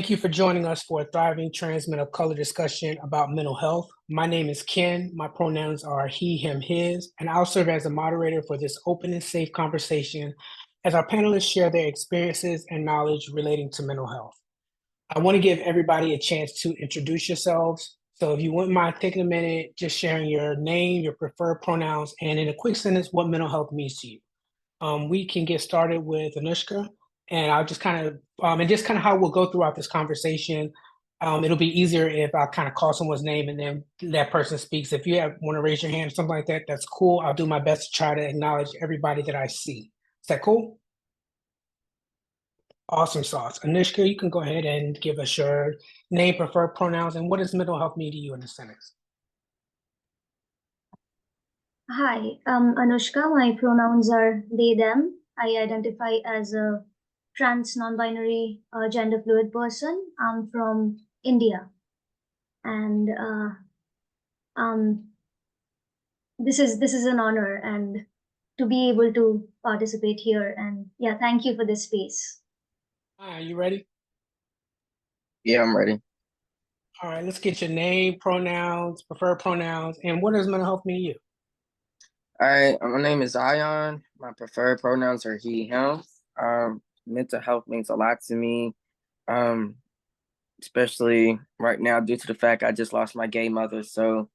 Thank you for joining us for a Thriving Transmen of Color discussion about mental health. My name is Ken. My pronouns are he, him, his, and I'll serve as a moderator for this open and safe conversation as our panelists share their experiences and knowledge relating to mental health. I want to give everybody a chance to introduce yourselves. So if you wouldn't mind taking a minute, just sharing your name, your preferred pronouns, and in a quick sentence, what mental health means to you. We can get started with Anushka, and I'll just kind of, and just kind of how we'll go throughout this conversation. It'll be easier if I kind of call someone's name and then that person speaks. If you want to raise your hand or something like that, that's cool. I'll do my best to try to acknowledge everybody that I see. Is that cool? Awesome sauce. Anushka, you can go ahead and give us your name, preferred pronouns, and what does mental health mean to you in a sentence? Hi, Anushka. My pronouns are they, them. I identify as a trans non-binary gender fluid person. I'm from India. And this is an honor and to be able to participate here. And yeah, thank you for this space. Are you ready? Yeah, I'm ready. All right, let's get your name, pronouns, preferred pronouns, and what does mental health mean to you? All right, my name is Zion. My preferred pronouns are he, him. Mental health means a lot to me, especially right now due to the fact I just lost my gay mother. So,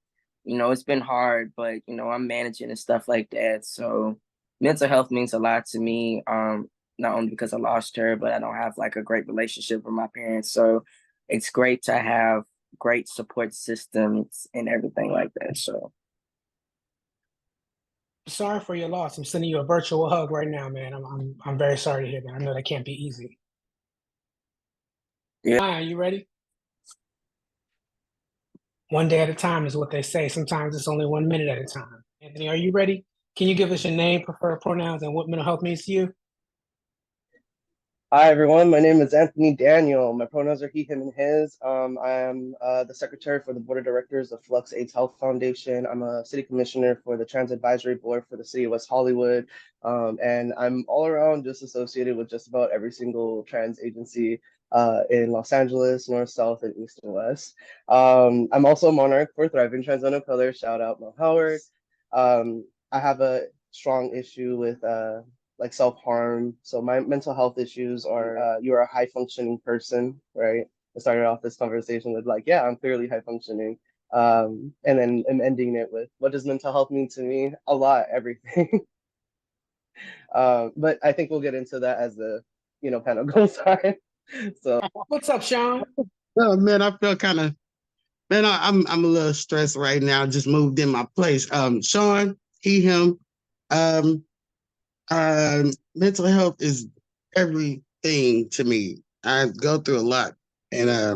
it's been hard, but, I'm managing and stuff like that. So mental health means a lot to me, not only because I lost her, but I don't have like a great relationship with my parents. So it's great to have great support systems and everything like that. So. Sorry for your loss. I'm sending you a virtual hug right now, man. I'm very sorry to hear that. I know that can't be easy. Yeah. Are you ready? One day at a time is what they say. Sometimes it's only 1 minute at a time. Anthony, are you ready? Can you give us your name, preferred pronouns, and what mental health means to you? Hi, everyone. My name is Anthony Daniel. My pronouns are he, him, and his. I am the secretary for the board of directors of Flux AIDS Health Foundation. I'm a city commissioner for the Trans Advisory Board for the city of West Hollywood. And I'm all around just associated with just about every single trans agency in Los Angeles, North, South, and East and West. I'm also a Monarch for Thriving Transmen of Color. Shout out Mel Howard. I have a strong issue with like self-harm. So my mental health issues are you're a high functioning person, right? I started off this conversation with like, yeah, I'm clearly high functioning. And then I'm ending it with, what does mental health mean to me? A lot, everything. But I think we'll get into that as the panel goes on. So what's up, Sean? Oh man, I feel kind of I'm a little stressed right now. Just moved in my place. Sean, he, him. Mental health is everything to me. I go through a lot, and I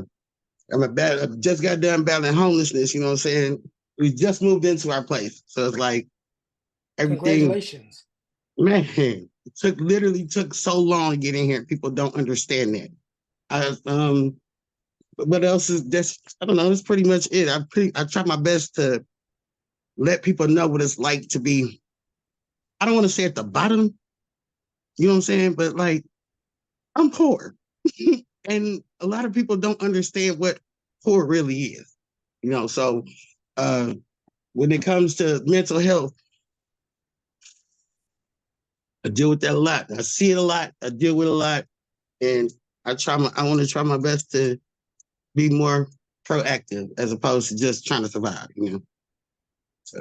just got done battling homelessness. You know what I'm saying? We just moved into our place, so it's like everything. Congratulations, Man. It literally took so long to get in here. People don't understand that. What else is this? I don't know. That's pretty much it. I try my best to let people know what it's like to be. I don't want to say at the bottom. You know what I'm saying? But like, I'm poor. And a lot of people don't understand what poor really is. So when it comes to mental health, I deal with that a lot. I see it a lot. I deal with it a lot. And I want to try my best to be more proactive as opposed to just trying to survive, So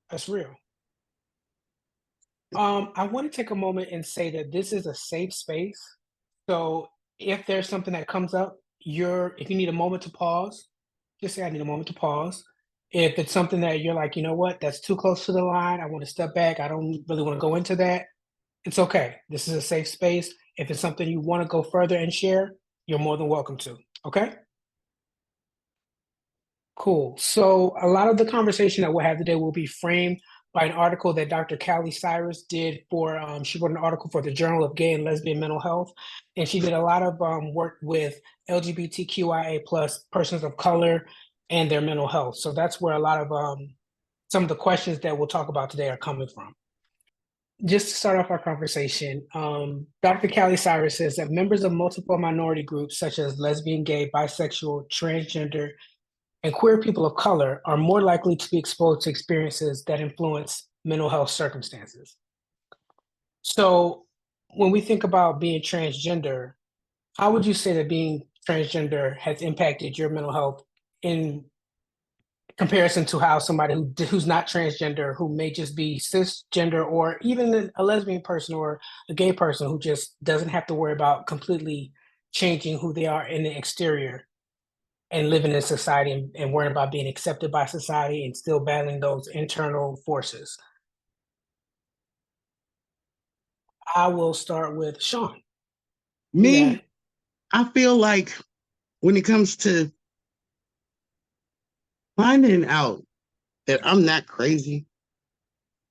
that's real. I want to take a moment and say that this is a safe space. So if there's something that comes up, if you need a moment to pause, just say I need a moment to pause. If it's something that you're like, you know what, that's too close to the line, I want to step back, I don't really want to go into that, it's okay. This is a safe space. If it's something you want to go further and share, you're more than welcome to, okay? Cool. So a lot of the conversation that we'll have today will be framed by an article that Dr. Callie Cyrus did she wrote an article for the Journal of Gay and Lesbian Mental Health. And she did a lot of work with LGBTQIA plus persons of color and their mental health. So that's where a lot of some of the questions that we'll talk about today are coming from. just to start off our conversation, Dr. Callie Cyrus says that members of multiple minority groups, such as lesbian, gay, bisexual, transgender, and queer people of color, are more likely to be exposed to experiences that influence mental health circumstances. So, when we think about being transgender, how would you say that being transgender has impacted your mental health in comparison to how somebody who's not transgender, who may just be cisgender, or even a lesbian person or a gay person who just doesn't have to worry about completely changing who they are in the exterior and living in society and worrying about being accepted by society and still battling those internal forces? I will start with Sean. Me, I feel like when it comes to finding out that I'm not crazy,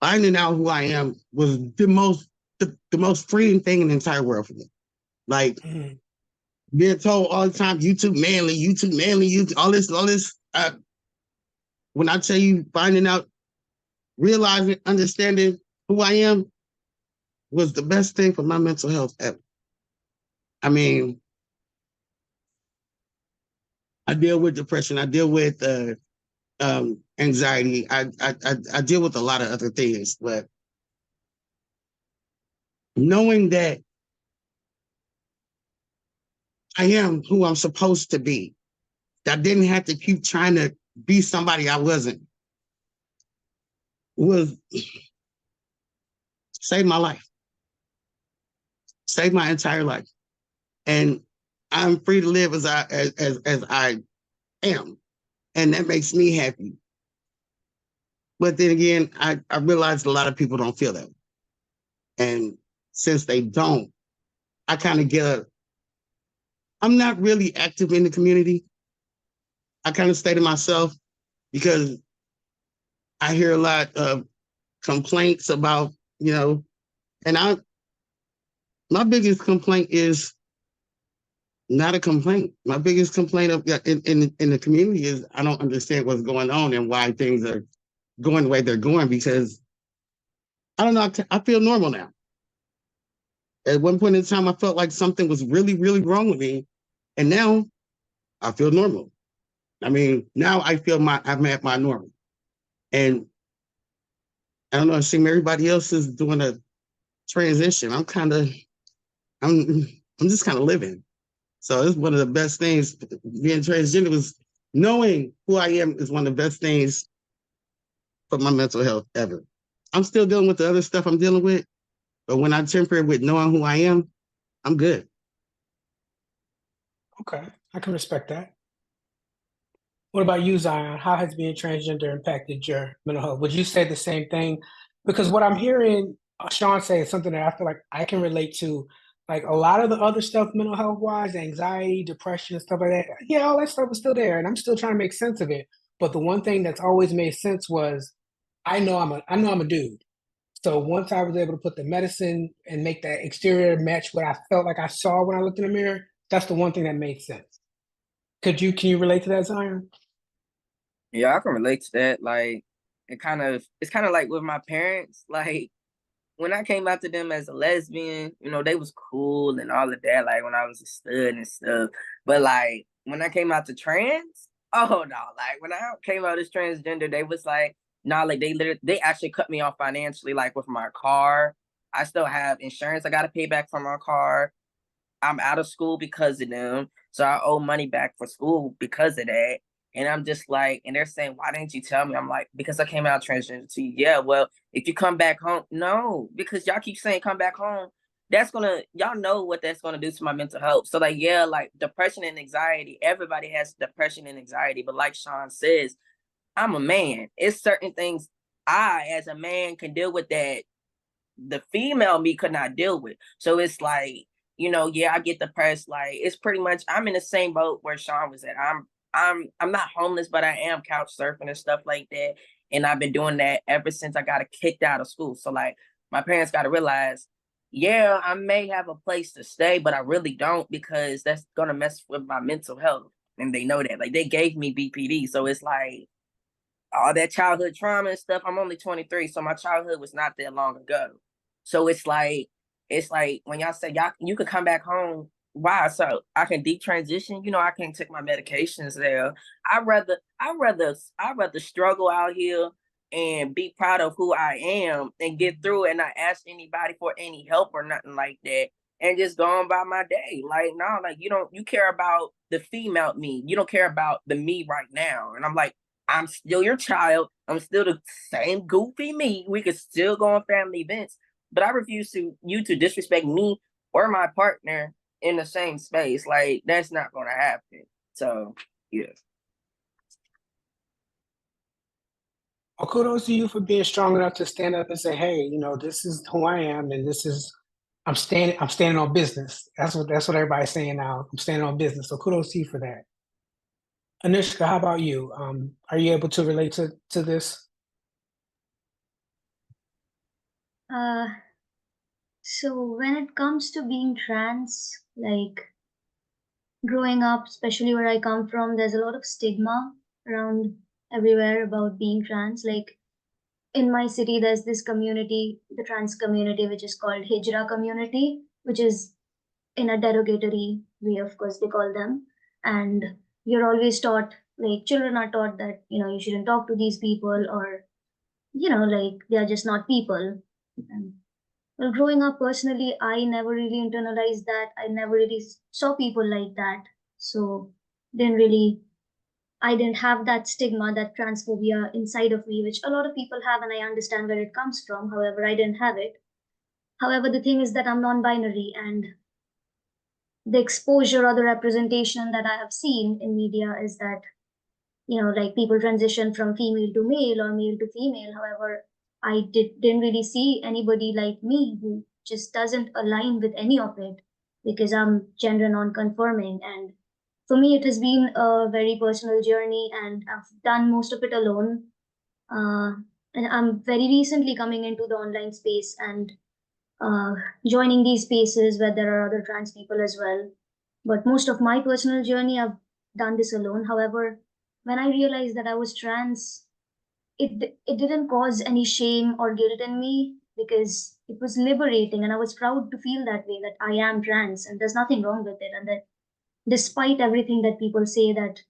finding out who I am was the most freeing thing in the entire world for me. Like Mhm. being told all the time, you too manly, you too manly, you all this. When I tell you finding out, realizing, understanding who I am was the best thing for my mental health ever. I mean, I deal with depression. I deal with anxiety. I deal with a lot of other things, but knowing that I am who I'm supposed to be, that I didn't have to keep trying to be somebody I wasn't, was saved my life, saved my entire life, and I'm free to live as I am, and that makes me happy. But then again, I realized a lot of people don't feel that, and since they don't, I kind of get a. I'm not really active in the community. I kind of stay to myself because I hear a lot of complaints about, and my biggest complaint is not a complaint. My biggest complaint in the community is I don't understand what's going on and why things are going the way they're going, because I don't know. I feel normal now. At one point in time, I felt like something was really, really wrong with me, and now I feel normal. I mean, now I feel I'm at my normal, and I don't know. It seems everybody else is doing a transition. I'm just kind of living. So it's one of the best things. Being transgender was knowing who I am is one of the best things for my mental health ever. I'm still dealing with the other stuff I'm dealing with, but when I temper with knowing who I am, I'm good. Okay, I can respect that. What about you, Zion? How has being transgender impacted your mental health? Would you say the same thing? Because what I'm hearing Sean say is something that I feel like I can relate to. Like a lot of the other stuff, mental health wise, anxiety, depression, and stuff like that. Yeah, all that stuff is still there, and I'm still trying to make sense of it. But the one thing that's always made sense was I know I'm a dude. So once I was able to put the medicine and make that exterior match what I felt like I saw when I looked in the mirror, that's the one thing that made sense. Can you relate to that, Zion? Yeah, I can relate to that. Like, it's kind of like with my parents. Like, when I came out to them as a lesbian, they was cool and all of that. Like when I was a stud and stuff. But like when I came out to trans, oh no! Like when I came out as transgender, they was like, nah. Like they actually cut me off financially. Like with my car, I still have insurance I got to pay back for my car. I'm out of school because of them. So I owe money back for school because of that. And I'm just like, and they're saying, why didn't you tell me? I'm like, because I came out transgender to you. Yeah, well, if you come back home, no, because y'all keep saying come back home. Y'all know what that's gonna do to my mental health. So like, yeah, like depression and anxiety, everybody has depression and anxiety. But like Sean says, I'm a man. It's certain things I, as a man, can deal with that the female me could not deal with. So it's like, yeah, I get depressed. Like it's pretty much I'm in the same boat where Sean was at. I'm not homeless, but I am couch surfing and stuff like that. And I've been doing that ever since I got kicked out of school. So like my parents got to realize, yeah, I may have a place to stay, but I really don't because that's gonna mess with my mental health. And they know that. Like they gave me BPD. So it's like all that childhood trauma and stuff. I'm only 23, so my childhood was not that long ago. So it's like when y'all say y'all you can come back home. Why? So I can detransition. You know, I can't take my medications there. I'd rather struggle out here and be proud of who I am and get through it and not ask anybody for any help or nothing like that. And just go on by my day. Like, no, like you care about the female me. You don't care about the me right now. And I'm like, I'm still your child. I'm still the same goofy me. We could still go on family events, but I refuse you to disrespect me or my partner in the same space. Like, that's not gonna happen. So yeah. Well, kudos to you for being strong enough to stand up and say, "Hey, this is who I am, and I'm standing on business." That's what everybody's saying now. I'm standing on business. So kudos to you for that. Anushka, how about you? Are you able to relate to this? Uh, so when it comes to being trans, like growing up, especially where I come from, there's a lot of stigma around everywhere about being trans. Like in my city, there's this community, the trans community, which is called Hijra community, which is in a derogatory way, of course, they call them. And you're always taught, like children are taught that, you shouldn't talk to these people, or, like they're just not people. And well, growing up personally, I never really internalized that. I never really saw people like that. So didn't really, I didn't have that stigma, that transphobia inside of me, which a lot of people have, and I understand where it comes from. However, I didn't have it. However, the thing is that I'm non-binary, and the exposure or the representation that I have seen in media is that, like people transition from female to male or male to female. However, I didn't really see anybody like me who just doesn't align with any of it, because I'm gender non-conforming. And for me, it has been a very personal journey, and I've done most of it alone. Uh, and I'm very recently coming into the online space and uh, joining these spaces where there are other trans people as well. But most of my personal journey, I've done this alone. However, when I realized that I was trans, it didn't cause any shame or guilt in me, because it was liberating, and I was proud to feel that way, that I am trans and there's nothing wrong with it, and that despite everything that people say, that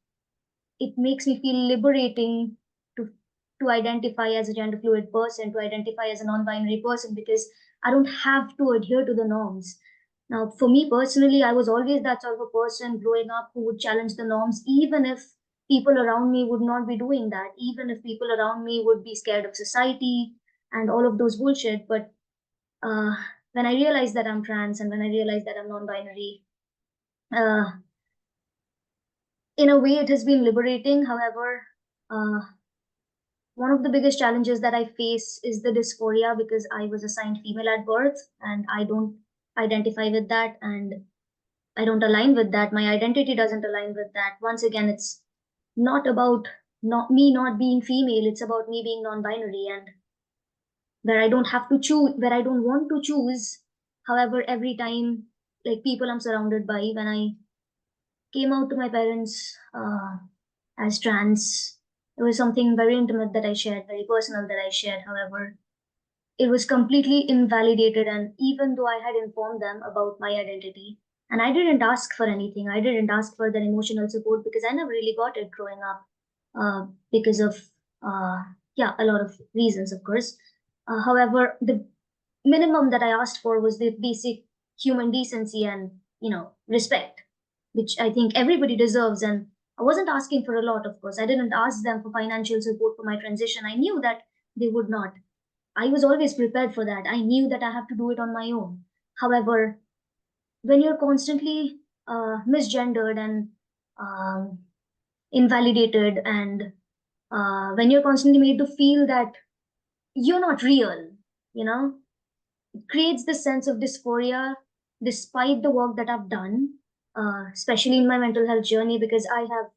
it makes me feel liberating to to identify as a gender fluid person, to identify as a non-binary person, because I don't have to adhere to the norms. Now, for me personally, I was always that sort of a person growing up who would challenge the norms, even if people around me would not be doing that, even if people around me would be scared of society and all of those bullshit. But uh, when I realized that I'm trans, and when I realized that I'm non-binary, uh, in a way, it has been liberating. However, uh, one of the biggest challenges that I face is the dysphoria, because I was assigned female at birth and I don't identify with that, and I don't align with that. My identity doesn't align with that. Once again, it's not about not me not being female, it's about me being non-binary, and where I don't have to choose, where I don't want to choose. However, every time, like people I'm surrounded by, when I came out to my parents as trans, it was something very intimate that I shared, very personal that I shared. However, it was completely invalidated. And even though I had informed them about my identity, and I didn't ask for anything, I didn't ask for their emotional support, because I never really got it growing up, because of, a lot of reasons, of course. However, the minimum that I asked for was the basic human decency and, respect, which I think everybody deserves. And I wasn't asking for a lot, of course. I didn't ask them for financial support for my transition. I knew that they would not. I was always prepared for that. I knew that I have to do it on my own. However, when you're constantly misgendered and um, invalidated, and when you're constantly made to feel that you're not real, it creates this sense of dysphoria, despite the work that I've done, especially in my mental health journey, because I have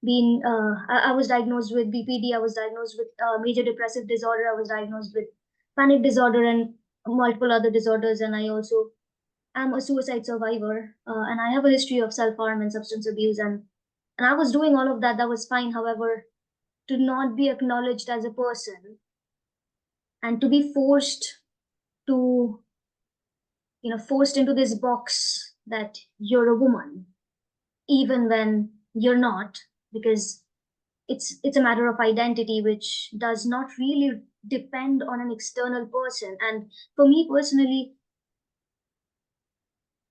been, I was diagnosed with BPD, I was diagnosed with major depressive disorder, I was diagnosed with panic disorder and multiple other disorders, and I also am a suicide survivor, and I have a history of self-harm and substance abuse, and I was doing all of that. That was fine. However, to not be acknowledged as a person, and to be forced to, forced into this box that you're a woman, even when you're not, because it's a matter of identity, which does not really depend on an external person. And for me personally,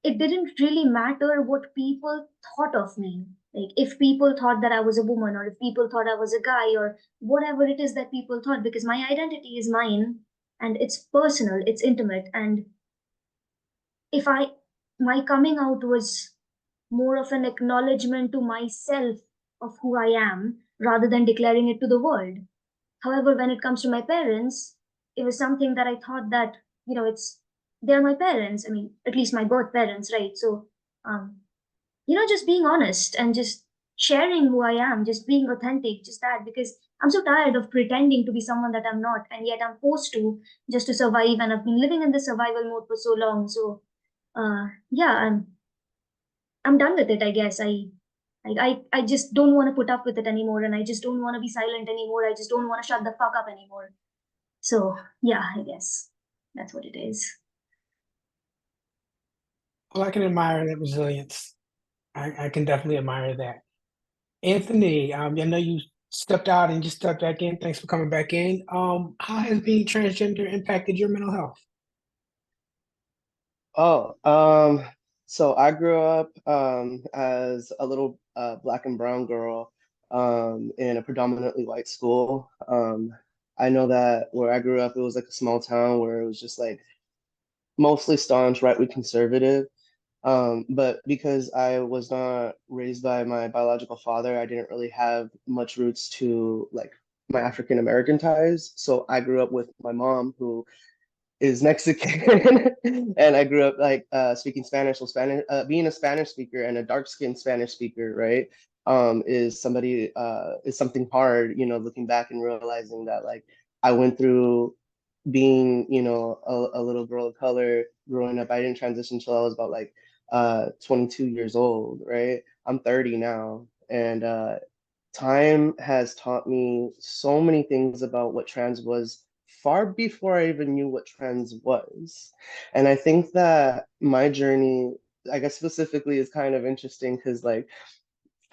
it didn't really matter what people thought of me. Like, if people thought that I was a woman, or if people thought I was a guy, or whatever it is that people thought, because my identity is mine, and it's personal, it's intimate. And if my coming out was more of an acknowledgement to myself of who I am, rather than declaring it to the world. However, when it comes to my parents, it was something that I thought that, they're my parents. I mean, at least my birth parents, right? So, just being honest and just sharing who I am, just being authentic, just that, because I'm so tired of pretending to be someone that I'm not, and yet I'm forced to, just to survive. And I've been living in this survival mode for so long. So, yeah, I'm done with it, I guess. I just don't want to put up with it anymore, and I just don't want to be silent anymore. I just don't want to shut the fuck up anymore. So yeah, I guess that's what it is. Well, I can admire that resilience. I can definitely admire that. Anthony, I know you stepped out and just stepped back in. Thanks for coming back in. How has being transgender impacted your mental health? Oh, so I grew up as a little black and brown girl in a predominantly white school. I know that where I grew up, it was like a small town where it was just like mostly staunch right-wing conservative. But because I was not raised by my biological father, I didn't really have much roots to like my African American ties. So I grew up with my mom, who is Mexican, and I grew up like speaking Spanish. So Spanish, being a Spanish speaker and a dark-skinned Spanish speaker, right, is something hard. Looking back and realizing that like I went through being, a little girl of color growing up. I didn't transition until I was about like 22 years old, right? I'm 30 now, and time has taught me so many things about what trans was far before I even knew what trans was. And I think that my journey, I guess specifically, is kind of interesting because like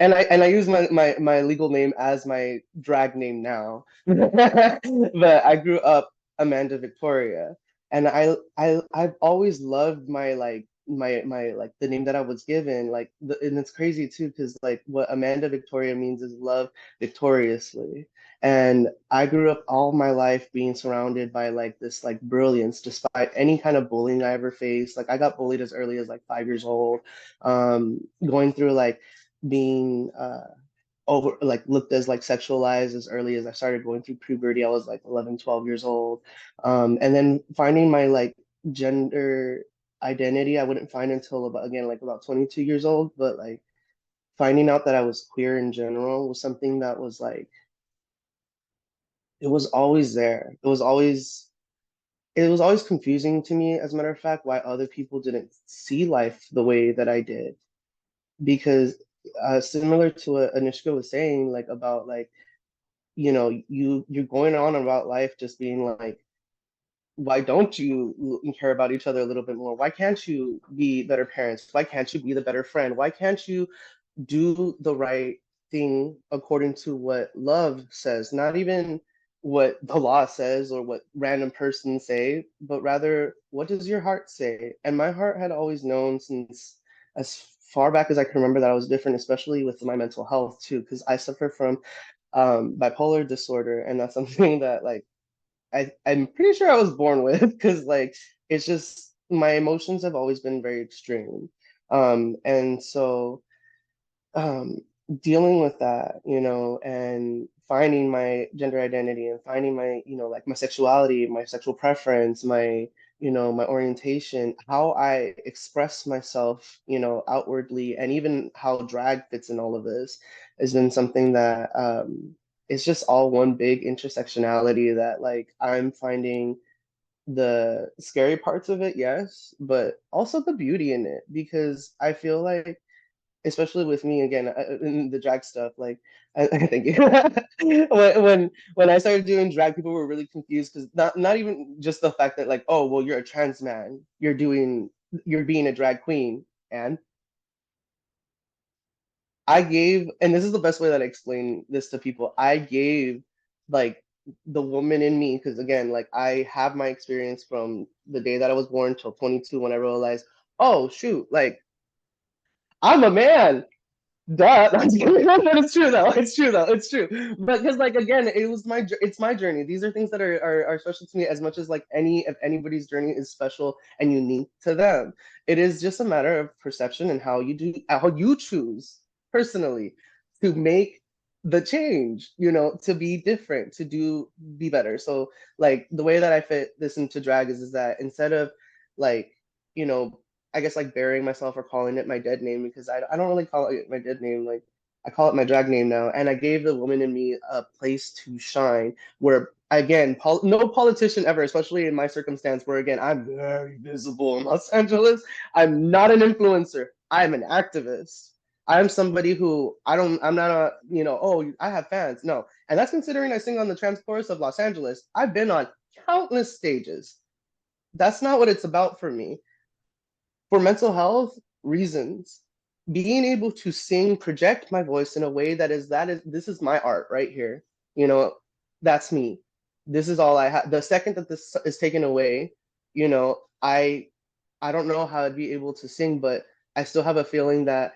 and I use my legal name as my drag name now. But I grew up Amanda Victoria. And I've always loved my like my like the name that I was given. And it's crazy too, because like what Amanda Victoria means is love victoriously. And I grew up all my life being surrounded by like this like brilliance despite any kind of bullying I ever faced. Like I got bullied as early as like 5 years old. Going through like being over like looked as like sexualized as early as I started going through puberty. I was like 11, 12 years old. And then finding my like gender identity, I wouldn't find until about 22 years old. But like finding out that I was queer in general was something that was like, it was always there. It was always confusing to me, as a matter of fact, why other people didn't see life the way that I did. Because similar to what Anishka was saying, like about like, you're going on about life just being like, why don't you care about each other a little bit more? Why can't you be better parents? Why can't you be the better friend? Why can't you do the right thing according to what love says, not even what the law says or what random persons say, but rather what does your heart say? And my heart had always known since as far back as I can remember that I was different, especially with my mental health too, because I suffer from bipolar disorder, and that's something that like I'm pretty sure I was born with because like it's just my emotions have always been very extreme. And so um, dealing with that, and finding my gender identity and finding my, like my sexuality, my sexual preference, my, my orientation, how I express myself, outwardly, and even how drag fits in all of this has been something that it's just all one big intersectionality that like I'm finding the scary parts of it, yes, but also the beauty in it, because I feel like especially with me again in the drag stuff. Like, I thank you. When I started doing drag, people were really confused because not even just the fact that like, oh, well, you're a trans man, you're being a drag queen, and I gave, and this is the best way that I explain this to people. I gave like the woman in me, because again, like I have my experience from the day that I was born till 22 when I realized, oh shoot, like I'm a man. Duh. But it's true though. It's true though. It's true. But because like again, it's my journey. These are things that are special to me as much as like if anybody's journey is special and unique to them. It is just a matter of perception and how you choose personally to make the change, to be different, be better. So like the way that I fit this into drag is that instead of like, you know, I guess like burying myself or calling it my dead name, because I don't really call it my dead name. Like I call it my drag name now. And I gave the woman in me a place to shine where again, no politician ever, especially in my circumstance where again, I'm very visible in Los Angeles. I'm not an influencer. I'm an activist. I'm somebody who I'm not oh, I have fans. No. And that's considering I sing on the trans chorus of Los Angeles. I've been on countless stages. That's not what it's about for me. For mental health reasons, being able to sing, project my voice in a way this is my art right here. That's me. This is all I have. The second that this is taken away, I don't know how I'd be able to sing, but I still have a feeling that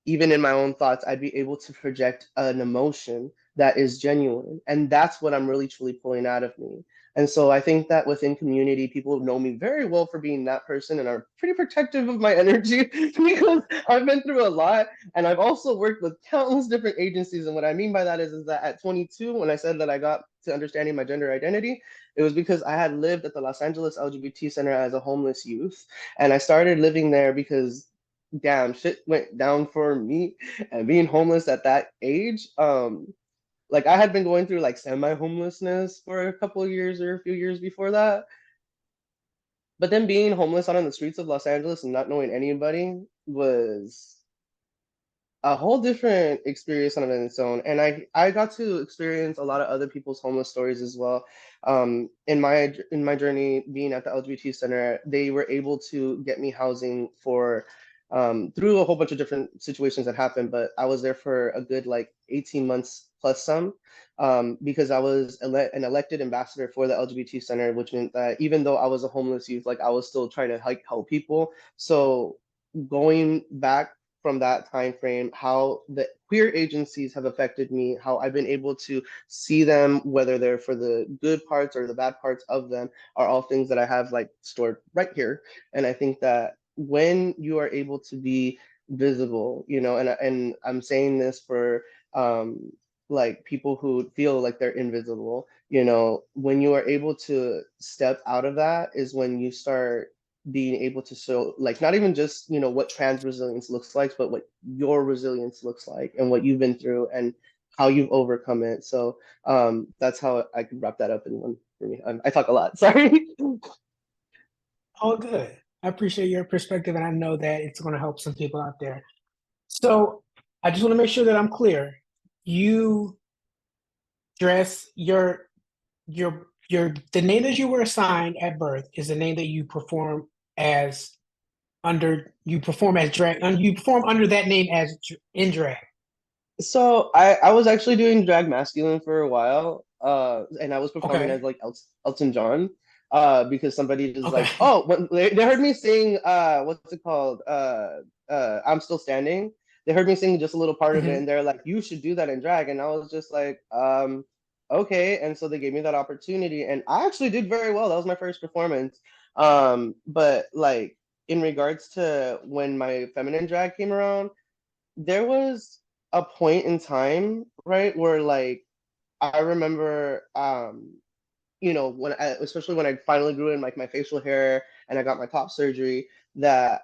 even in my own thoughts, I'd be able to project an emotion that is genuine. And that's what I'm really truly pulling out of me. And so I think that within community, people know me very well for being that person and are pretty protective of my energy because I've been through a lot. And I've also worked with countless different agencies. And what I mean by that is that at 22, when I said that I got to understanding my gender identity, it was because I had lived at the Los Angeles LGBT Center as a homeless youth. And I started living there because damn, shit went down for me, and being homeless at that age, like I had been going through like semi-homelessness for a couple of years or a few years before that. But then being homeless out on the streets of Los Angeles and not knowing anybody was a whole different experience on its own. And I got to experience a lot of other people's homeless stories as well. In my journey being at the LGBT center, they were able to get me housing for through a whole bunch of different situations that happened, but I was there for a good like 18 months plus some, because I was an elected ambassador for the LGBT center, which meant that even though I was a homeless youth, like I was still trying to like help people. So going back from that time frame, how the queer agencies have affected me, how I've been able to see them, whether they're for the good parts or the bad parts of them, are all things that I have like stored right here. And I think that when you are able to be visible, and I'm saying this for like people who feel like they're invisible, when you are able to step out of that is when you start being able to show like not even just what trans resilience looks like, but what your resilience looks like and what you've been through and how you've overcome it. So that's how I could wrap that up in one for me. I talk a lot. Sorry. All good. I appreciate your perspective, and I know that it's going to help some people out there. So I just want to make sure that I'm clear. You dress the name that you were assigned at birth is the name that you perform as you perform under that name as in drag. So I was actually doing drag masculine for a while, and I was performing as like Elton John, because somebody was like, oh, when they heard me sing, what's it called, I'm Still Standing. They heard me sing just a little part of it, and they're like, you should do that in drag, and I was just like, okay, and so they gave me that opportunity, and I actually did very well. That was my first performance, but like in regards to when my feminine drag came around, there was a point in time, right, where like I remember especially when I finally grew in like my facial hair and I got my top surgery, that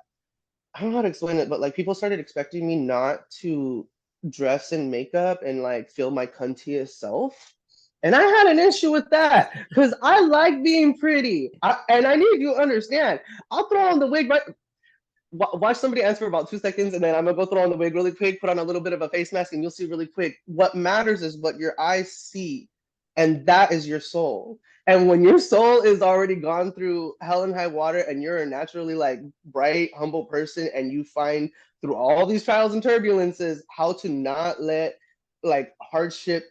I don't know how to explain it, but like people started expecting me not to dress in makeup and like feel my cuntiest self. And I had an issue with that because I like being pretty. And I need you to understand, I'll throw on the wig, right? watch somebody answer for about 2 seconds, and then I'm gonna go throw on the wig really quick, put on a little bit of a face mask, and you'll see really quick. What matters is what your eyes see, and that is your soul. And when your soul is already gone through hell and high water, and you're a naturally like bright, humble person, and you find through all these trials and turbulences how to not let like hardship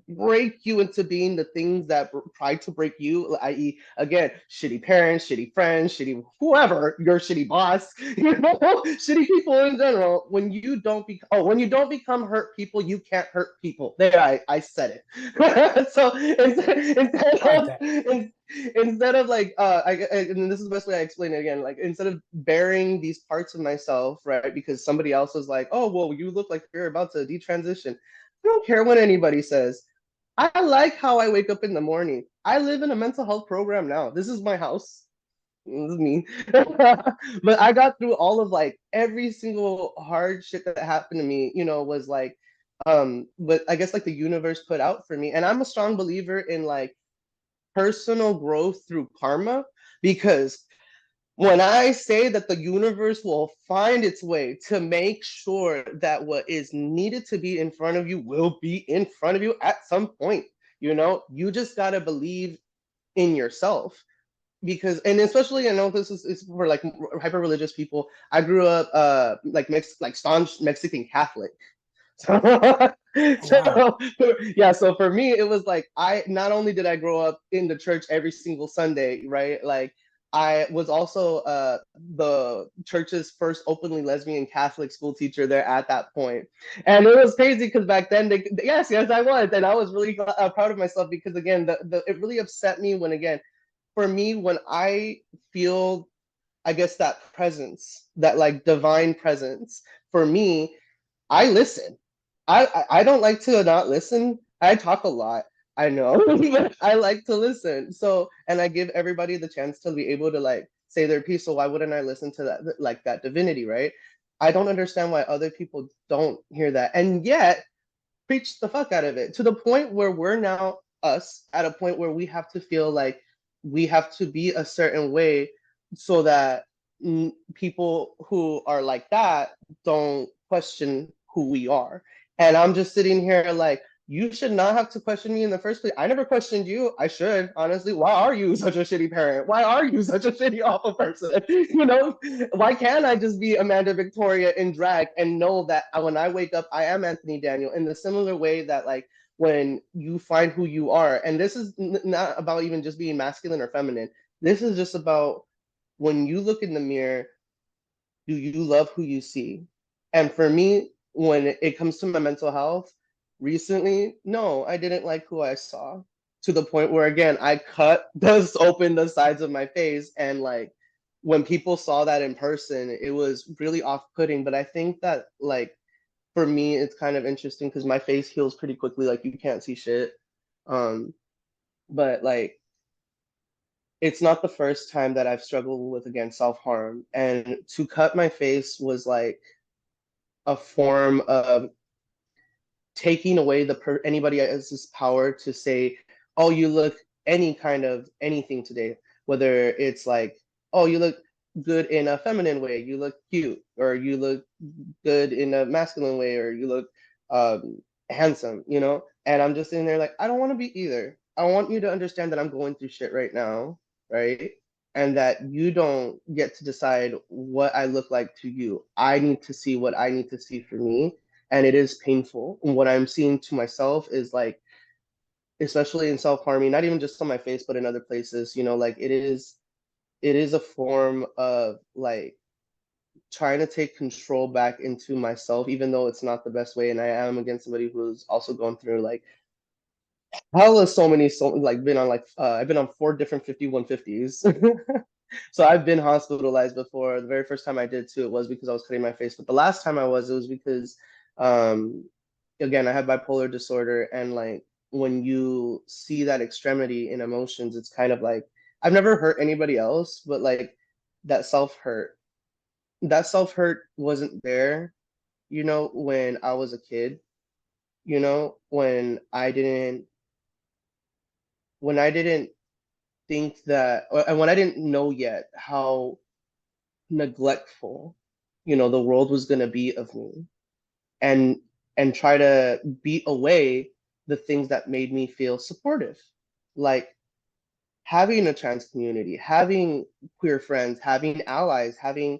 break you into being the things that try to break you, i.e., again, shitty parents, shitty friends, shitty whoever, your shitty boss, shitty people in general. When you don't become hurt people, you can't hurt people. There, I said it. So Like that. instead of like and this is the best way I explain it again, like instead of bearing these parts of myself, right, because somebody else is like, oh well, you look like you're about to detransition. I don't care what anybody says. I like how I wake up in the morning. I live in a mental health program now. This is my house. This is me. But I got through all of like every single hard shit that happened to me, was like, but I guess like the universe put out for me. And I'm a strong believer in like personal growth through karma, because when I say that the universe will find its way to make sure that what is needed to be in front of you will be in front of you at some point, you just got to believe in yourself. Because, and especially, I know this is for like hyper religious people. I grew up like staunch Mexican Catholic. So, Wow. yeah, so for me, it was like I not only did I grow up in the church every single Sunday, right? Like I was also the church's first openly lesbian Catholic school teacher there at that point. And it was crazy because back then, yes, I was. And I was really proud of myself because, again, it really upset me when, again, for me, when I feel, I guess, that presence, that like divine presence, for me, I listen. I don't like to not listen. I talk a lot. I know, but I like to listen. So, and I give everybody the chance to be able to like say their piece. So why wouldn't I listen to that, like that divinity, right? I don't understand why other people don't hear that, and yet preach the fuck out of it to the point where we're now us at a point where we have to feel like we have to be a certain way so that people who are like that don't question who we are. And I'm just sitting here like, you should not have to question me in the first place. I never questioned you. I should, honestly. Why are you such a shitty parent? Why are you such a shitty awful person? Why can't I just be Amanda Victoria in drag and know that when I wake up, I am Anthony Daniel, in the similar way that like when you find who you are. And this is not about even just being masculine or feminine. This is just about when you look in the mirror, do you love who you see? And for me, when it comes to my mental health, recently, no, I didn't like who I saw, to the point where, again, I cut open the sides of my face. And like when people saw that in person, it was really off-putting. But I think that like for me, it's kind of interesting because my face heals pretty quickly. Like you can't see shit. But like it's not the first time that I've struggled with, again, self-harm. And to cut my face was like a form of taking away anybody else's power to say, oh, you look any kind of anything today, whether it's like, oh, you look good in a feminine way, you look cute, or you look good in a masculine way, or you look handsome, And I'm just sitting there like, I don't want to be either. I want you to understand that I'm going through shit right now, right? And that you don't get to decide what I look like to you. I need to see what I need to see for me. And it is painful. And what I'm seeing to myself is like, especially in self-harming, not even just on my face, but in other places, like it is a form of like trying to take control back into myself, even though it's not the best way. And I am, again, somebody who's also going through like hella like been on like I've been on 4 different 5150s. So I've been hospitalized before. The very first time I did too, it was because I was cutting my face. But the last time it was because um again, I have bipolar disorder. And like when you see that extremity in emotions, it's kind of like I've never hurt anybody else, but like that self-hurt wasn't there, when I was a kid, when I didn't think that, and when I didn't know yet how neglectful the world was going to be of me, and try to beat away the things that made me feel supportive, like having a trans community, having queer friends, having allies, having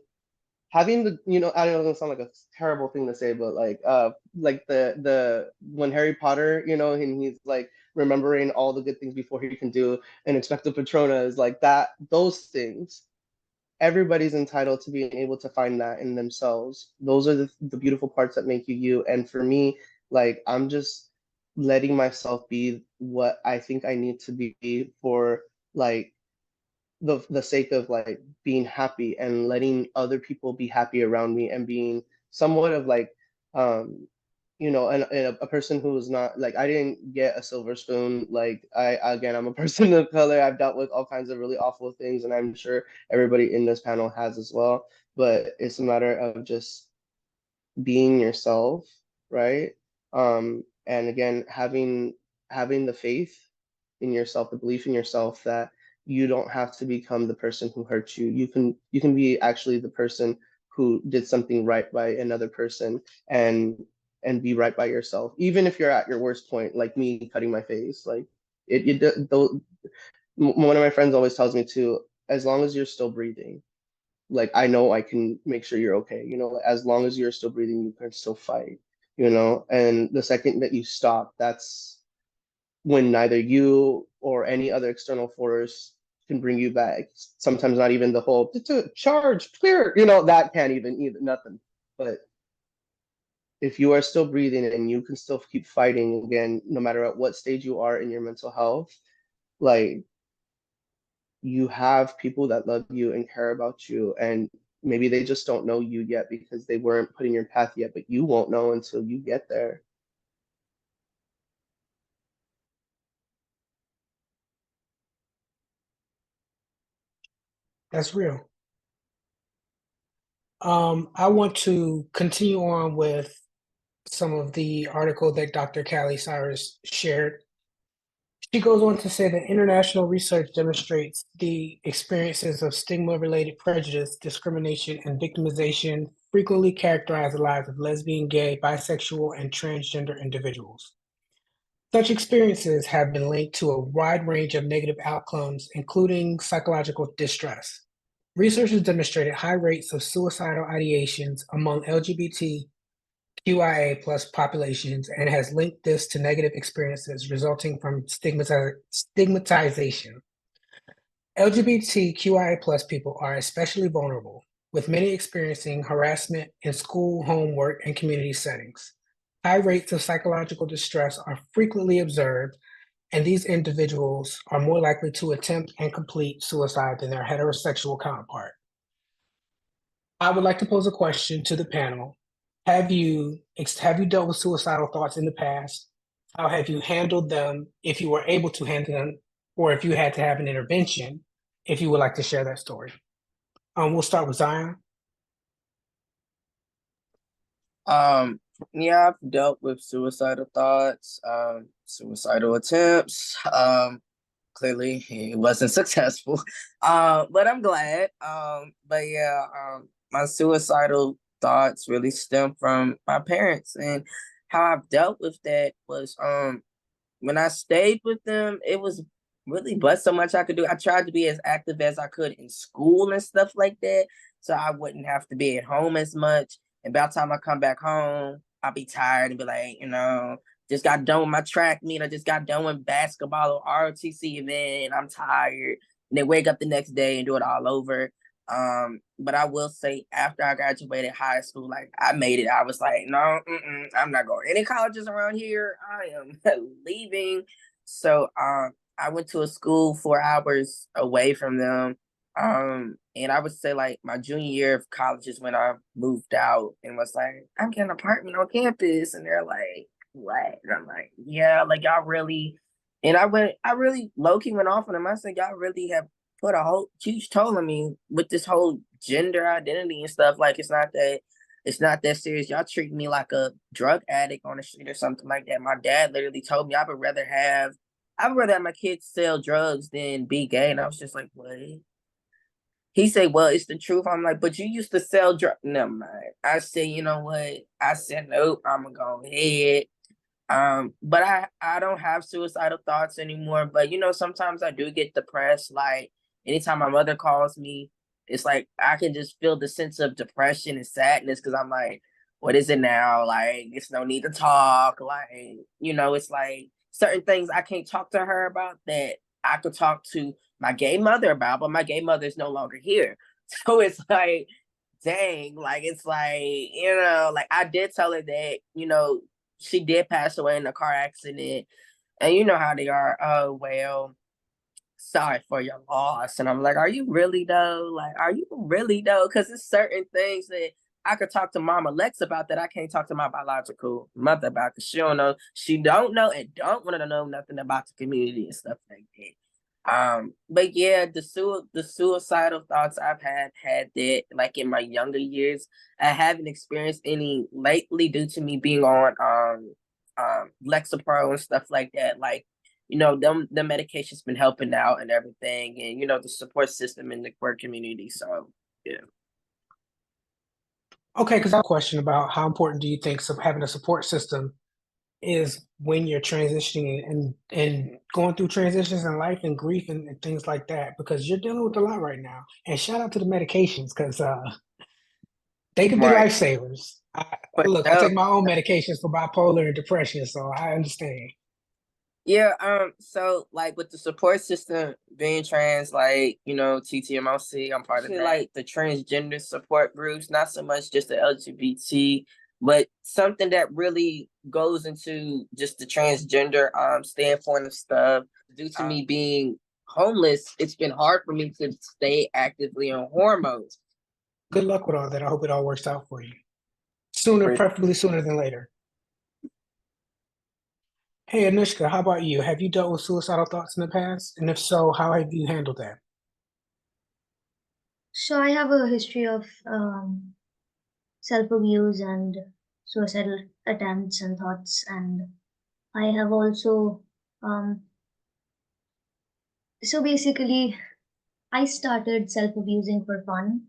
the, I don't know, it sound like a terrible thing to say, but like the when Harry Potter, and he's like remembering all the good things before he can do an expecto patronus, like that, those things. Everybody's entitled to being able to find that in themselves. Those are the beautiful parts that make you you. And for me, like, I'm just letting myself be what I think I need to be for, like, the sake of like being happy and letting other people be happy around me, and being somewhat of like, um a person who is not like, I didn't get a silver spoon. Like, I'm a person of color. I've dealt with all kinds of really awful things, and I'm sure everybody in this panel has as well. But it's a matter of just being yourself, right? And again, having the faith in yourself, the belief in yourself that you don't have to become the person who hurt you. You can be actually the person who did something right by another person, and be right by yourself, even if you're at your worst point, like me cutting my face. Like, one of my friends always tells me to, as long as you're still breathing, like, I know I can make sure you're okay. Like, as long as you're still breathing, you can still fight. And the second that you stop, that's when neither you or any other external force can bring you back. Sometimes not even the whole charge clear, that can't even either, nothing. But if you are still breathing and you can still keep fighting, again, no matter at what stage you are in your mental health, like, you have people that love you and care about you, and maybe they just don't know you yet because they weren't put in your path yet, but you won't know until you get there. That's real. I want to continue on with some of the article that Dr. Callie Cyrus shared. She goes on to say that international research demonstrates the experiences of stigma-related prejudice, discrimination, and victimization frequently characterize the lives of lesbian, gay, bisexual, and transgender individuals. Such experiences have been linked to a wide range of negative outcomes, including psychological distress. Researchers demonstrated high rates of suicidal ideations among LGBTQIA plus populations, and has linked this to negative experiences resulting from stigmatization. LGBTQIA plus people are especially vulnerable, with many experiencing harassment in school, home, work, and community settings. High rates of psychological distress are frequently observed, and these individuals are more likely to attempt and complete suicide than their heterosexual counterpart. I would like to pose a question to the panel. Have you dealt with suicidal thoughts in the past? How have you handled them, if you were able to handle them, or if you had to have an intervention, if you would like to share that story? We'll start with Zion. Yeah, I've dealt with suicidal thoughts, suicidal attempts. Clearly it wasn't successful. But I'm glad. But yeah, my suicidal thoughts really stem from my parents, and how I've dealt with that was when I stayed with them, it was really but so much I could do. I tried to be as active as I could in school and stuff like that, so I wouldn't have to be at home as much. And by the time I come back home, I'll be tired and be like, just got done with my track meet. I just got done with basketball or ROTC event, and I'm tired. And then wake up the next day and do it all over. But I will say, after I graduated high school, like, I made it. I was like, no, I'm not going to any colleges around here. I am leaving. So I went to a school 4 hours away from them. And I would say, like, my junior year of college is when I moved out and was like, I'm getting an apartment on campus. And they're like, what? And I'm like, yeah, like, y'all really. And I really low key went off on them. I said, y'all really have put a whole huge toll on me with this whole gender identity and stuff. Like, it's not that serious. Y'all treat me like a drug addict on the street or something like that. My dad literally told me I would rather have my kids sell drugs than be gay. And I was just like, what? He said, well, it's the truth. I'm like, but you used to sell drugs. Never mind. I said, you know what? I said, nope, I'm going to go ahead. But I don't have suicidal thoughts anymore. But, sometimes I do get depressed. Like, anytime my mother calls me, it's like I can just feel the sense of depression and sadness because I'm like, what is it now? Like, it's no need to talk. Like, it's like certain things I can't talk to her about that I could talk to my gay mother about, but my gay mother is no longer here. So it's like, dang, like, it's like, like I did tell her that, she did pass away in a car accident. And you know how they are. Oh, well, sorry for your loss. And I'm like, are you really though? Like, are you really though? Because it's certain things that I could talk to Mama Lex about that I can't talk to my biological mother about because she don't know and don't want to know nothing about the community and stuff like that. But yeah, the suicidal thoughts I've had that like in my younger years. I haven't experienced any lately due to me being on Lexapro and stuff like that. Like, the medication's been helping out and everything, and the support system in the queer community. So yeah. Okay, because I have a question about how important do you think having a support system is when you're transitioning and going through transitions in life and grief and things like that, because you're dealing with a lot right now. And shout out to the medications because they can be Right. lifesavers. But Look, I take my own medications for bipolar and depression, so I understand. yeah, so like with the support system being trans, like, TTMOC, I'm part of that. Like the transgender support groups, not so much just the LGBT, but something that really goes into just the transgender standpoint of stuff. Due to me being homeless, it's been hard for me to stay actively on hormones. Good luck with all that. I hope it all works out for you. Sooner, preferably sooner than later. Hey, Anushka, how about you? Have you dealt with suicidal thoughts in the past? And if so, how have you handled that? So I have a history of self-abuse and suicidal attempts and thoughts, and I have also so basically I started self-abusing for fun.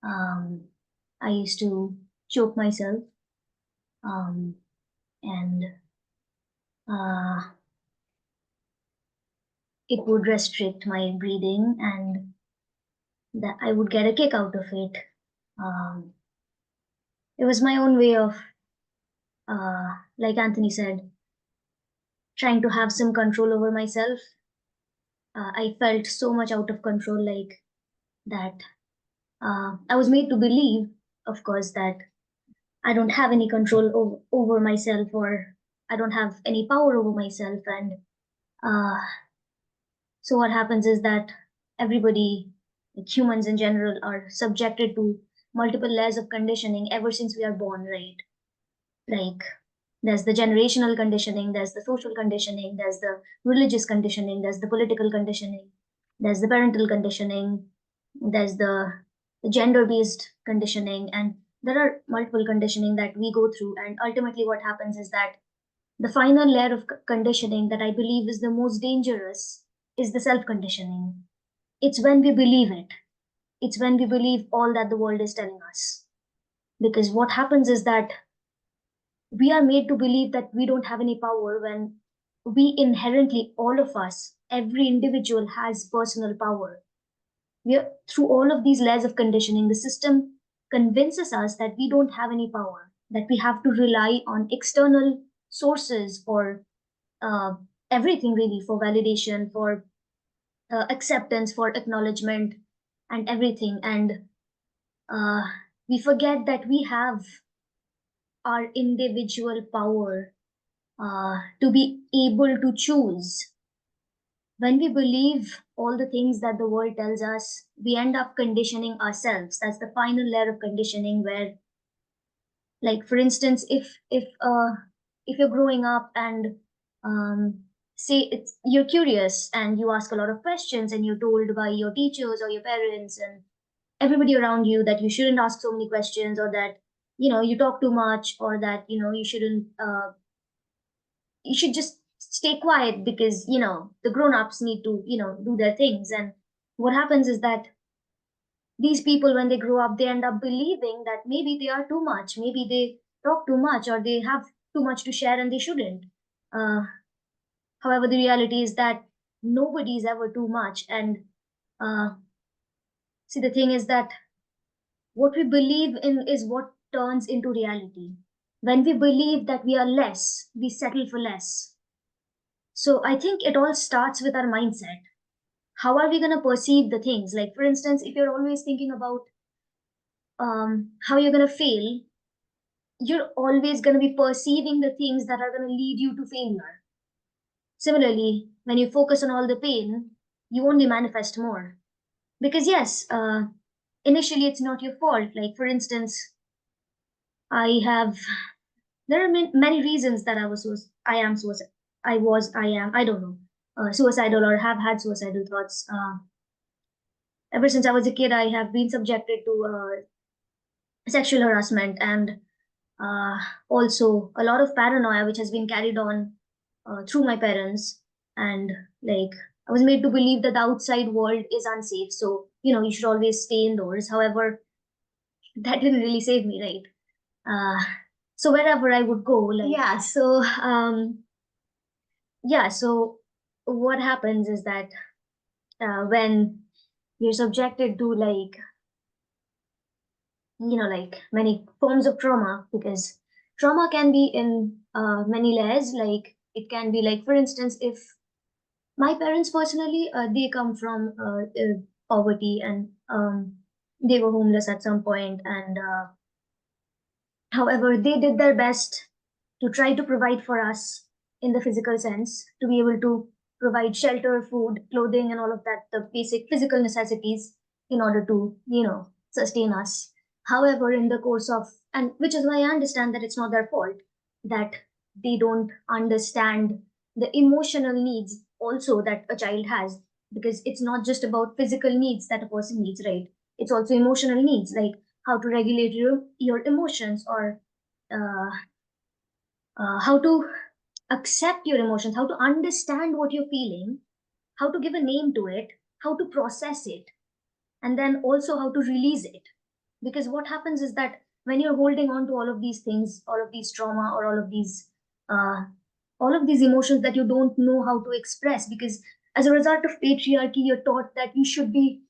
I used to choke myself, and it would restrict my breathing, and that I would get a kick out of it. It was my own way of, like Anthony said, trying to have some control over myself. I felt so much out of control, like that. I was made to believe, of course, that I don't have any control over myself, or I don't have any power over myself. And so what happens is that everybody, like humans in general, are subjected to multiple layers of conditioning ever since we are born, right? Like there's the generational conditioning, there's the social conditioning, there's the religious conditioning, there's the political conditioning, there's the parental conditioning, there's the gender-based conditioning, and there are multiple conditioning that we go through. And ultimately what happens is that the final layer of conditioning that I believe is the most dangerous is the self-conditioning. It's when we believe it. It's when we believe all that the world is telling us. Because what happens is that we are made to believe that we don't have any power when we inherently, all of us, every individual has personal power. Through all of these layers of conditioning, the system convinces us that we don't have any power, that we have to rely on external sources for everything, really, for validation, for acceptance, for acknowledgement, and everything. And we forget that we have our individual power to be able to choose. When we believe all the things that the world tells us, we end up conditioning ourselves. That's the final layer of conditioning where, like, for instance, if you're growing up and say you're curious and you ask a lot of questions and you're told by your teachers or your parents and everybody around you that you shouldn't ask so many questions, or that you talk too much, or that you shouldn't you should just stay quiet because the grown-ups need to do their things. And what happens is that these people, when they grow up, they end up believing that maybe they are too much, maybe they talk too much, or they have too much to share and they shouldn't. However, the reality is that nobody is ever too much. And see, the thing is that what we believe in is what turns into reality. When we believe that we are less, we settle for less. So I think it all starts with our mindset. How are we going to perceive the things? Like, for instance, if you're always thinking about how you're going to fail, you're always going to be perceiving the things that are going to lead you to failure. Similarly, when you focus on all the pain, you only manifest more. Because yes, initially it's not your fault. Like, for instance, there are many reasons that I am suicidal or have had suicidal thoughts. Ever since I was a kid, I have been subjected to sexual harassment and also a lot of paranoia, which has been carried on through my parents. And like, I was made to believe that the outside world is unsafe. So, you should always stay indoors. However, that didn't really save me, right? So wherever I would go, so what happens is that when you're subjected to like many forms of trauma, because trauma can be in many layers. Like, it can be like, for instance, if my parents personally, they come from poverty, and they were homeless at some point, and however, they did their best to try to provide for us in the physical sense, to be able to provide shelter, food, clothing, and all of that, the basic physical necessities, in order to, sustain us. However, in the course of, and which is why I understand that it's not their fault, that they don't understand the emotional needs also that a child has, because it's not just about physical needs that a person needs, right? It's also emotional needs, like how to regulate your emotions, or how to accept your emotions, how to understand what you're feeling, how to give a name to it, how to process it, and then also how to release it. Because what happens is that when you're holding on to all of these things, all of these trauma, or all of these emotions that you don't know how to express, because as a result of patriarchy, you're taught that you should be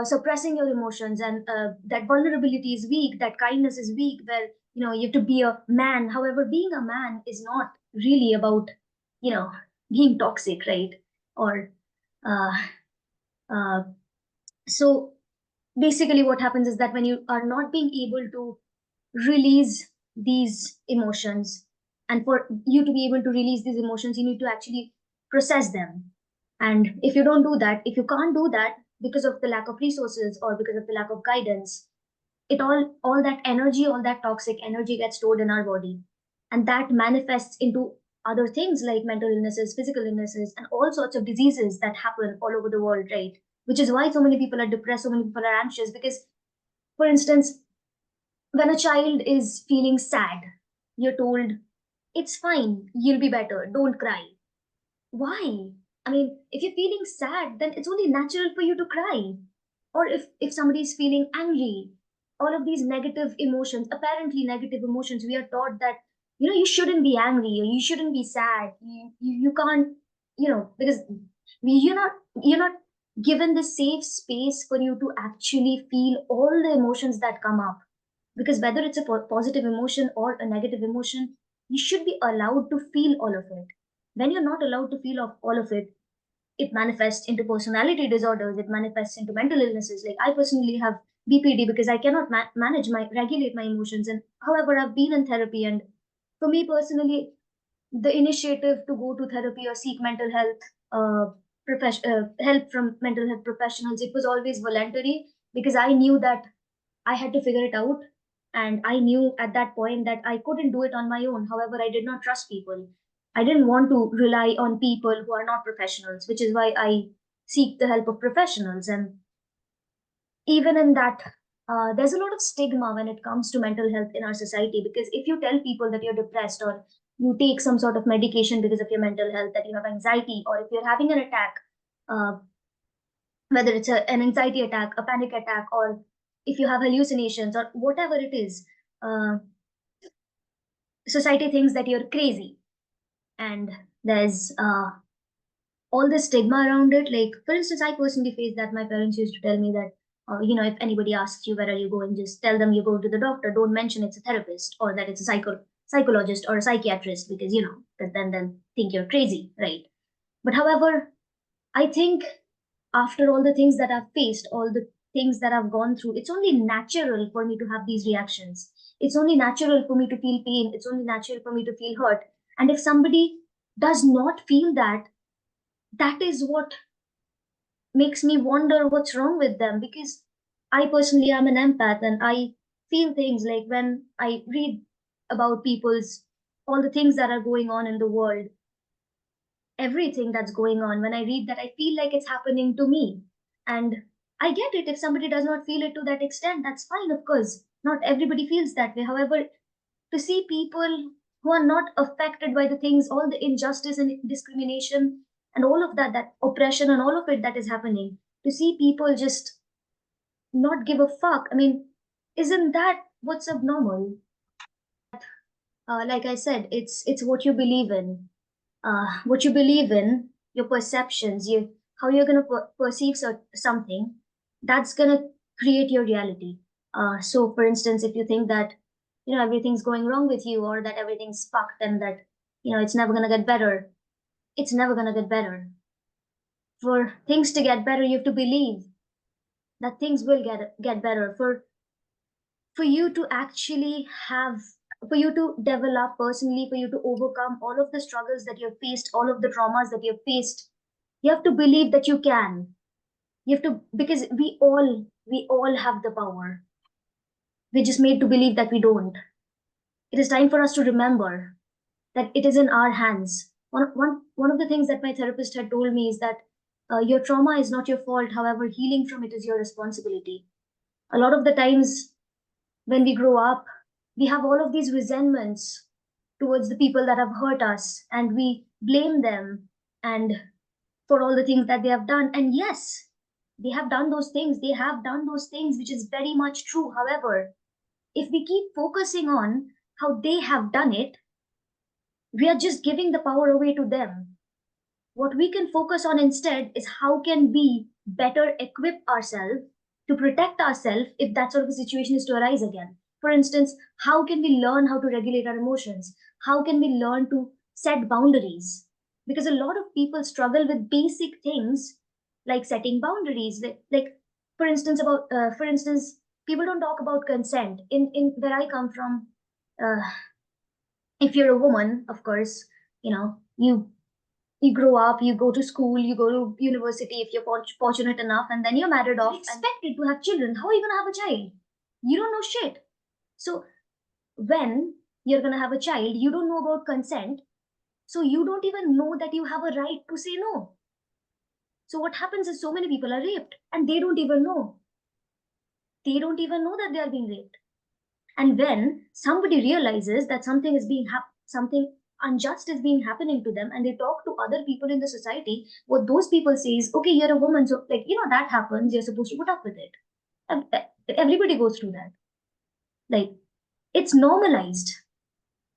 suppressing your emotions, and that vulnerability is weak, that kindness is weak, where you have to be a man. However, being a man is not really about being toxic, right? Or uh, uh, so basically what happens is that when you are not being able to release these emotions, and for you to be able to release these emotions, you need to actually process them. And if you don't do that, if you can't do that because of the lack of resources or because of the lack of guidance, all that energy, all that toxic energy gets stored in our body, and that manifests into other things like mental illnesses, physical illnesses, and all sorts of diseases that happen all over the world, right? Which is why so many people are depressed, so many people are anxious, because, for instance, when a child is feeling sad, you're told, it's fine, you'll be better, don't cry. Why? I mean, if you're feeling sad, then it's only natural for you to cry. Or if somebody's feeling angry, all of these negative emotions, apparently negative emotions, we are taught that, you shouldn't be angry, or you shouldn't be sad. You can't, because you're not given the safe space for you to actually feel all the emotions that come up. Because whether it's a positive emotion or a negative emotion, you should be allowed to feel all of it. When you're not allowed to feel all of it, it manifests into personality disorders, it manifests into mental illnesses. Like, I personally have BPD because I cannot regulate my emotions. And however, I've been in therapy, and for me personally, the initiative to go to therapy or seek mental health help from mental health professionals, it was always voluntary, because I knew that I had to figure it out. And I knew at that point that I couldn't do it on my own. However, I did not trust people. I didn't want to rely on people who are not professionals, which is why I seek the help of professionals. And even in that, there's a lot of stigma when it comes to mental health in our society, because if you tell people that you're depressed, or you take some sort of medication because of your mental health, that you have anxiety, or if you're having an attack, whether it's an anxiety attack, a panic attack, or if you have hallucinations or whatever it is, society thinks that you're crazy. And there's all the stigma around it. Like, for instance, I personally faced that. My parents used to tell me that, if anybody asks you, where are you going, just tell them you go to the doctor. Don't mention it's a therapist or that it's a psychologist or a psychiatrist, because, that then think you're crazy, right? But however, I think after all the things that I've faced, all the things that I've gone through, it's only natural for me to have these reactions. It's only natural for me to feel pain. It's only natural for me to feel hurt. And if somebody does not feel that, that is what makes me wonder what's wrong with them. Because I personally am an empath, and I feel things like when I read about all the things that are going on in the world, everything that's going on, when I read that, I feel like it's happening to me. And I get it. If somebody does not feel it to that extent, that's fine, of course. Not everybody feels that way. However, to see people who are not affected by the things, all the injustice and discrimination and all of that oppression and all of it that is happening, to see people just not give a fuck. I mean, isn't that what's abnormal? Like I said, it's what you believe in. What you believe in, your perceptions, how you're gonna perceive something, that's gonna create your reality. So, for instance, if you think that everything's going wrong with you, or that everything's fucked, and that it's never gonna get better, it's never gonna get better. For things to get better, you have to believe that things will get better. For you to actually have, for you to develop personally, for you to overcome all of the struggles that you've faced, all of the traumas that you've faced, you have to believe that you can. You have to, because we all have the power. We're just made to believe that we don't. It is time for us to remember that it is in our hands. One of the things that my therapist had told me is that your trauma is not your fault. However, healing from it is your responsibility. A lot of the times when we grow up, we have all of these resentments towards the people that have hurt us, and we blame them and for all the things that they have done. And yes, they have done those things. They have done those things, which is very much true. However, if we keep focusing on how they have done it, we are just giving the power away to them. What we can focus on instead is how can we better equip ourselves to protect ourselves if that sort of a situation is to arise again. For instance, how can we learn how to regulate our emotions? How can we learn to set boundaries? Because a lot of people struggle with basic things like setting boundaries. Like for instance, people don't talk about consent. In where I come from, if you're a woman, of course, you grow up, you go to school, you go to university if you're fortunate enough, and then you're married off. You're expected to have children. How are you going to have a child? You don't know shit. So when you're going to have a child, you don't know about consent. So you don't even know that you have a right to say no. So what happens is so many people are raped and they don't even know. They don't even know that they are being raped. And when somebody realizes that something unjust is being happening to them, and they talk to other people in the society, what those people say is, okay, you're a woman, so that happens, you're supposed to put up with it. And everybody goes through that. Like, it's normalized.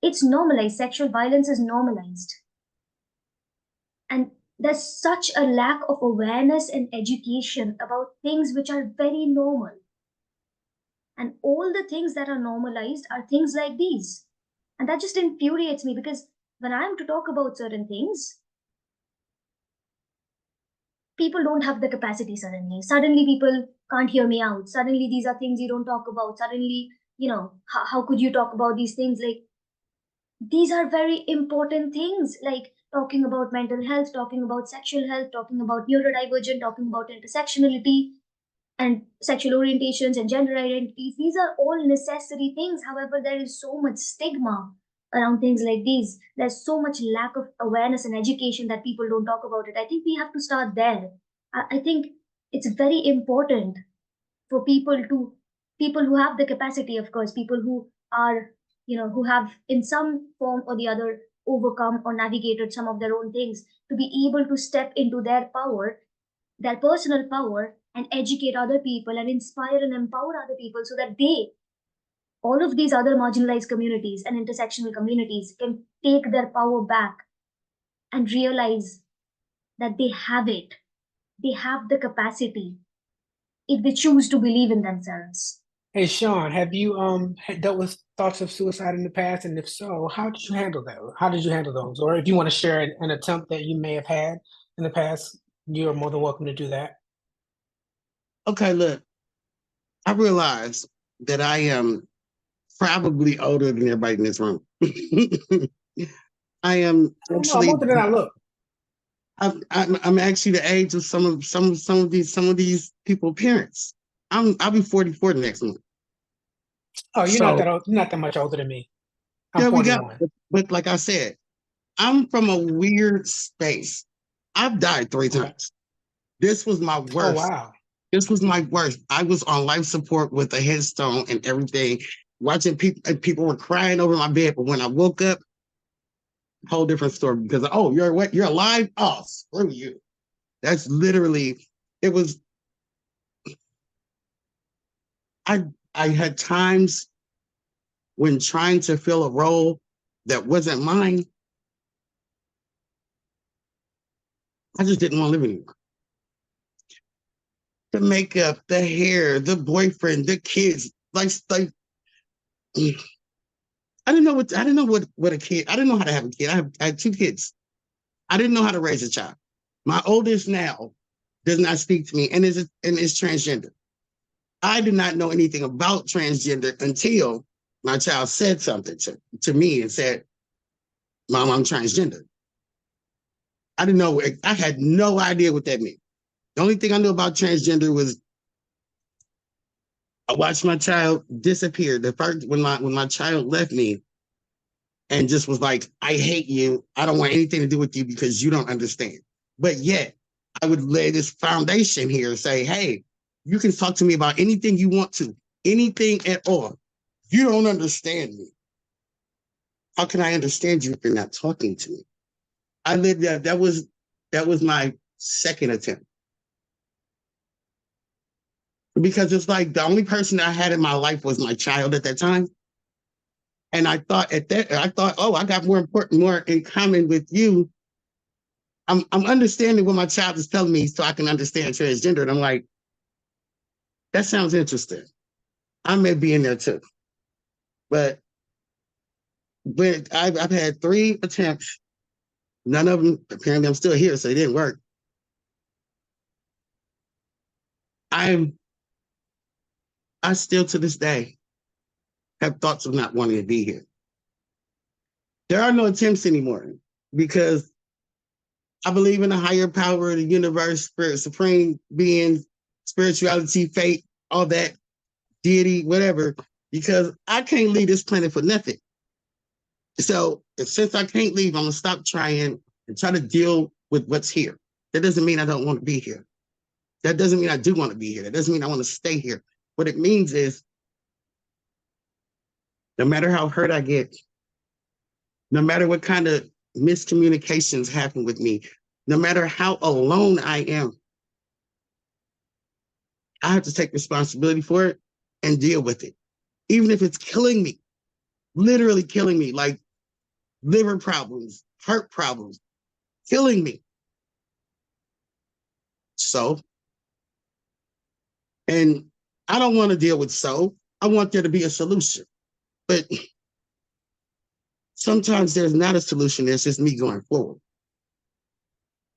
Sexual violence is normalized. And there's such a lack of awareness and education about things which are very normal. And all the things that are normalized are things like these. And that just infuriates me, because when I'm to talk about certain things, people don't have the capacity suddenly. Suddenly people can't hear me out. Suddenly these are things you don't talk about. Suddenly, how could you talk about these things? Like, these are very important things, like talking about mental health, talking about sexual health, talking about neurodivergent, talking about intersectionality and sexual orientations and gender identities. These are all necessary things. However, there is so much stigma around things like these. There's so much lack of awareness and education that people don't talk about it. I think we have to start there. I think it's very important for people who have the capacity, of course, people who are, who have in some form or the other overcome or navigated some of their own things, to be able to step into their power their personal power and educate other people and inspire and empower other people so that they, all of these other marginalized communities and intersectional communities, can take their power back and realize that they have it. They have the capacity if they choose to believe in themselves. Hey, Sean, have you dealt with thoughts of suicide in the past? And if so, how did you handle that? How did you handle those? Or if you want to share an attempt that you may have had in the past, you're more than welcome to do that. Okay, look, I realize that I am probably older than everybody in this room. I am No, actually, I'm older than I look. I'm actually the age of some of these people parents. I'll be 44 next month. Oh, you're not So that old, you're not that much older than me. I'm there we go. 41. But like I said, I'm from a weird space. I've died 3 Okay. times. This was my Oh, worst. wow. This was my worst. I was on life support with a headstone and everything, watching people, and people were crying over my bed. But when I woke up, whole different story because, oh, you're what? You're alive? Oh, screw you. That's literally, it was, I had times when trying to fill a role that wasn't mine, I just didn't want to live anymore. The makeup, the hair, the boyfriend, the kids, like I didn't know what a kid. I didn't know how to have a kid. I had 2 kids. I didn't know how to raise a child. My oldest now does not speak to me and is transgender. I did not know anything about transgender until my child said something to me and said, "Mom, I'm transgender." I didn't know. I had no idea what that meant. The only thing I knew about transgender was I watched my child disappear. The first when my child left me and just was like, "I hate you. I don't want anything to do with you because you don't understand." But yet, I would lay this foundation here and say, "Hey, you can talk to me about anything you want to, anything at all. You don't understand me. How can I understand you if you're not talking to me?" I lived that. That was my second attempt. Because it's like the only person I had in my life was my child at that time. And I thought, oh, I got more in common with you. I'm understanding what my child is telling me so I can understand transgender. And I'm like, that sounds interesting. I may be in there too. But I've had 3 attempts. None of them, apparently I'm still here, so it didn't work. I still to this day have thoughts of not wanting to be here. There are no attempts anymore because I believe in a higher power of the universe, spirit, supreme being, spirituality, fate, all that, deity, whatever, because I can't leave this planet for nothing. So since I can't leave, I'm going to stop trying and try to deal with what's here. That doesn't mean I don't want to be here. That doesn't mean I do want to be here. That doesn't mean I want to stay here. What it means is no matter how hurt I get, no matter what kind of miscommunications happen with me, no matter how alone I am, I have to take responsibility for it and deal with it. Even if it's killing me, literally killing me, like liver problems, heart problems, killing me. So, and I don't want to deal with I want there to be a solution. But sometimes there's not a solution. It's just me going forward.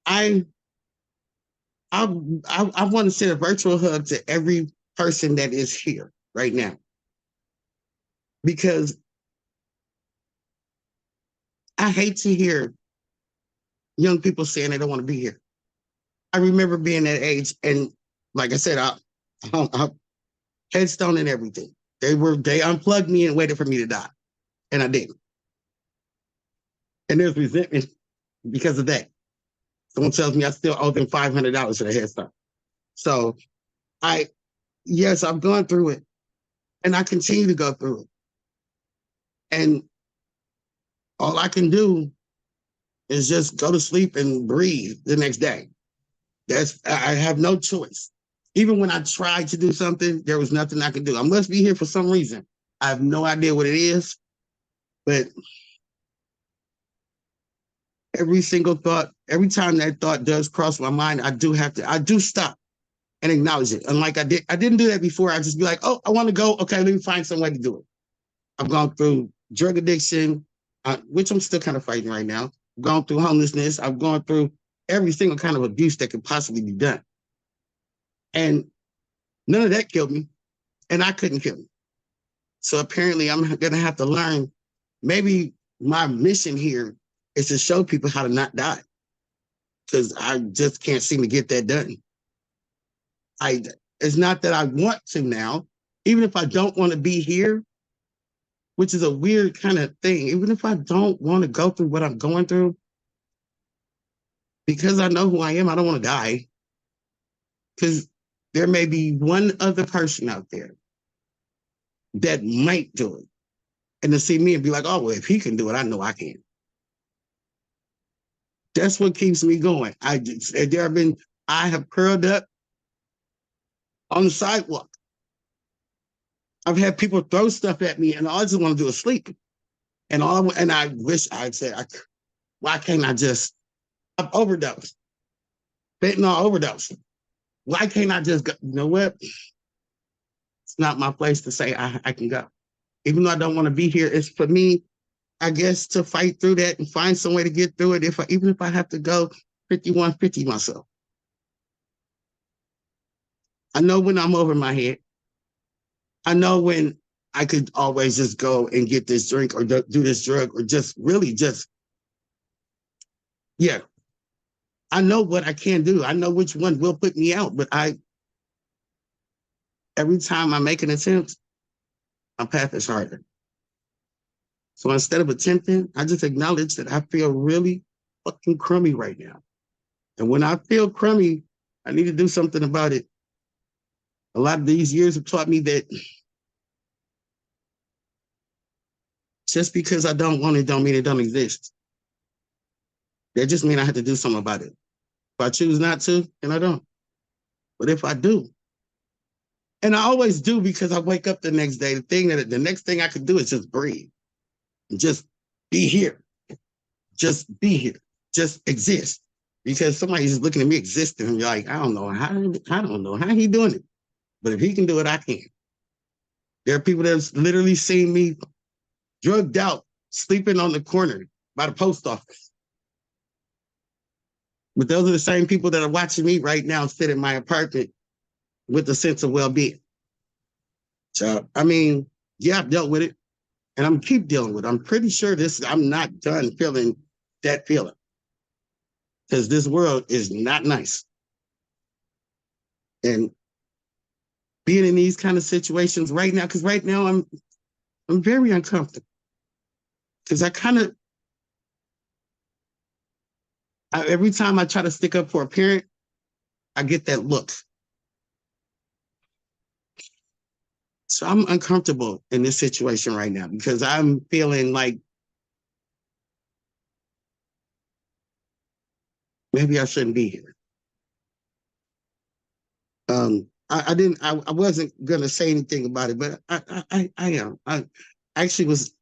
I want to send a virtual hug to every person that is here right now. Because I hate to hear young people saying they don't want to be here. I remember being that age, and like I said, I headstone and everything. They unplugged me and waited for me to die, and I didn't. And there's resentment because of that. Someone tells me I still owe them $500 for the headstone. So yes, I've gone through it, and I continue to go through it. And all I can do is just go to sleep and breathe the next day. I have no choice. Even when I tried to do something, there was nothing I could do. I must be here for some reason. I have no idea what it is, but every single thought, every time that thought does cross my mind, I do stop and acknowledge it. Unlike I didn't do that before. I just be like, oh, I want to go. Okay, let me find some way to do it. I've gone through drug addiction, which I'm still kind of fighting right now. I've gone through homelessness. I've gone through every single kind of abuse that could possibly be done. And none of that killed me, and I couldn't kill me. So apparently I'm going to have to learn, maybe my mission here is to show people how to not die, because I just can't seem to get that done. It's not that I want to now, even if I don't want to be here, which is a weird kind of thing. Even if I don't want to go through what I'm going through, because I know who I am, I don't want to die. Because there may be one other person out there that might do it. And to see me and be like, oh, well, if he can do it, I know I can. That's what keeps me going. I have curled up on the sidewalk. I've had people throw stuff at me, and all I just want to do is sleep. And I wish I'd say, why can't I just overdose? Fentanyl overdose. Why can't I just go? You know what? It's not my place to say I can go. Even though I don't want to be here, it's for me, I guess, to fight through that and find some way to get through it. Even if I have to go 5150 myself. I know when I'm over my head. I know when I could always just go and get this drink or do this drug or just really yeah. I know what I can do. I know which one will put me out, but every time I make an attempt, my path is harder. So instead of attempting, I just acknowledge that I feel really fucking crummy right now. And when I feel crummy, I need to do something about it. A lot of these years have taught me that just because I don't want it don't mean it don't exist. That just means I have to do something about it. If I choose not to, then I don't. But if I do, and I always do, because I wake up the next day, the next thing I could do is just breathe. And just be here. Just be here. Just exist. Because somebody's just looking at me existing and you're like, I don't know how he doing it. But if he can do it, I can. There are people that have literally seen me drugged out, sleeping on the corner by the post office. But those are the same people that are watching me right now sit in my apartment with a sense of well-being. So, I mean, yeah, I've dealt with it, and I'm keep dealing with it. I'm pretty sure I'm not done feeling that feeling, because this world is not nice. And being in these kind of situations right now, because right now I'm very uncomfortable, because every time I try to stick up for a parent, I get that look. So I'm uncomfortable in this situation right now, because I'm feeling like maybe I shouldn't be here. I wasn't gonna say anything about it, but I am. I actually was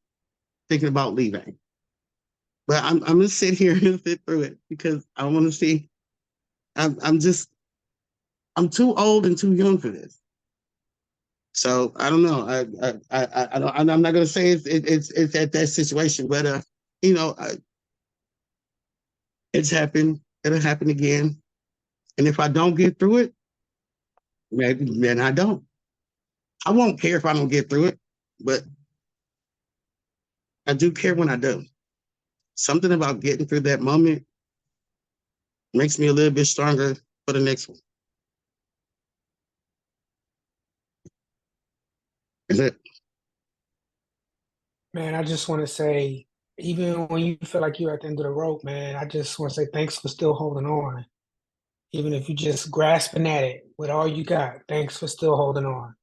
thinking about leaving, but I'm gonna sit here and sit through it, because I want to see. I'm too old and too young for this. So I don't know. I don't. I'm not gonna say it's at that situation, but you know, it's happened. It'll happen again, and if I don't get through it, maybe then I don't. I won't care if I don't get through it, but I do care when I do. Something about getting through that moment makes me a little bit stronger for the next one. Is it? Man, I just want to say, even when you feel like you're at the end of the rope, man, I just want to say thanks for still holding on. Even if you're just grasping at it with all you got, thanks for still holding on.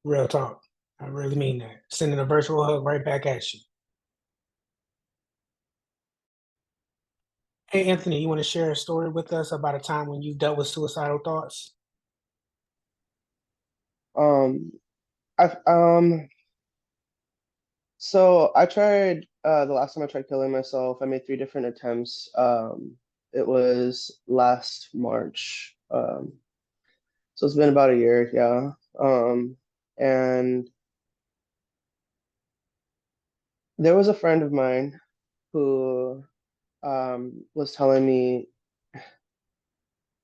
Real talk. I really mean that. Sending a virtual hug right back at you. Hey, Anthony, you want to share a story with us about a time when you dealt with suicidal thoughts? Um, I So I tried the last time I tried killing myself, I made 3 different attempts. It was last March. So it's been about a year, yeah. And there was a friend of mine who was telling me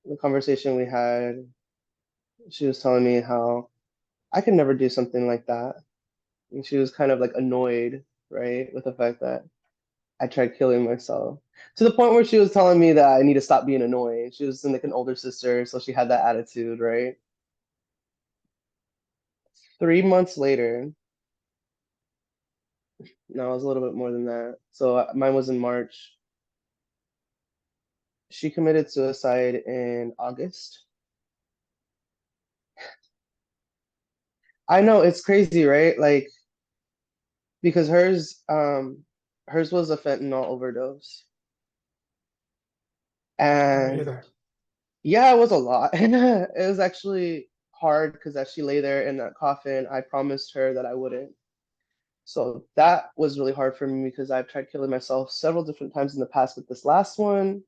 the conversation we had. She was telling me how I could never do something like that. And she was kind of like annoyed, right, with the fact that I tried killing myself to the point where she was telling me that I need to stop being annoying. She was like an older sister, so she had that attitude, right? 3 months later, no, it was a little bit more than that. So mine was in March. She committed suicide in August. I know it's crazy, right? Like because hers was a fentanyl overdose. Sorry to hear And that. yeah, it was a lot. It was actually hard because as she lay there in that coffin, I promised her that I wouldn't. So that was really hard for me because I've tried killing myself several different times in the past, but this last one,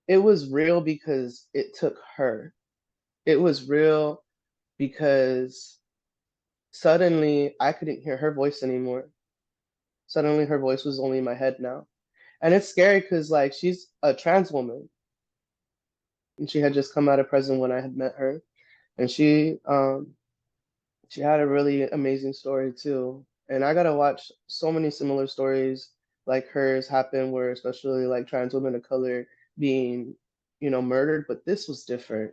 it was real because it took her. It was real because suddenly I couldn't hear her voice anymore. Suddenly her voice was only in my head now. And it's scary because like she's a trans woman and she had just come out of prison when I had met her. And she had a really amazing story too. And I gotta watch so many similar stories like hers happen where especially like trans women of color being, murdered, but this was different.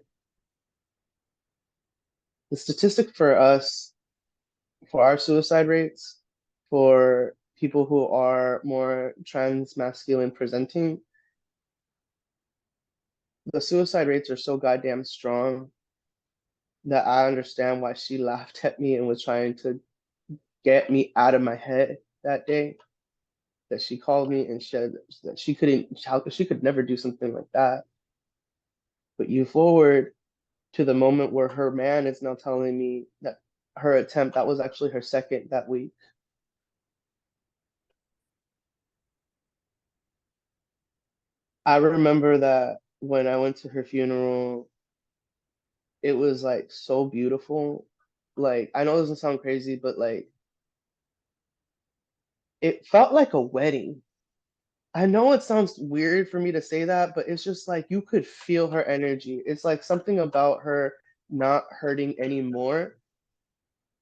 The statistic for us, for our suicide rates, for people who are more transmasculine presenting, the suicide rates are so goddamn strong that I understand why she laughed at me and was trying to get me out of my head that day. That she called me and said that she couldn't, how she could never do something like that. But you forward to the moment where her man is now telling me that her attempt, that was actually her second that week. I remember that when I went to her funeral, it was like so beautiful. Like, I know it doesn't sound crazy, but like, it felt like a wedding. I know it sounds weird for me to say that, but it's just like you could feel her energy. It's like something about her not hurting anymore.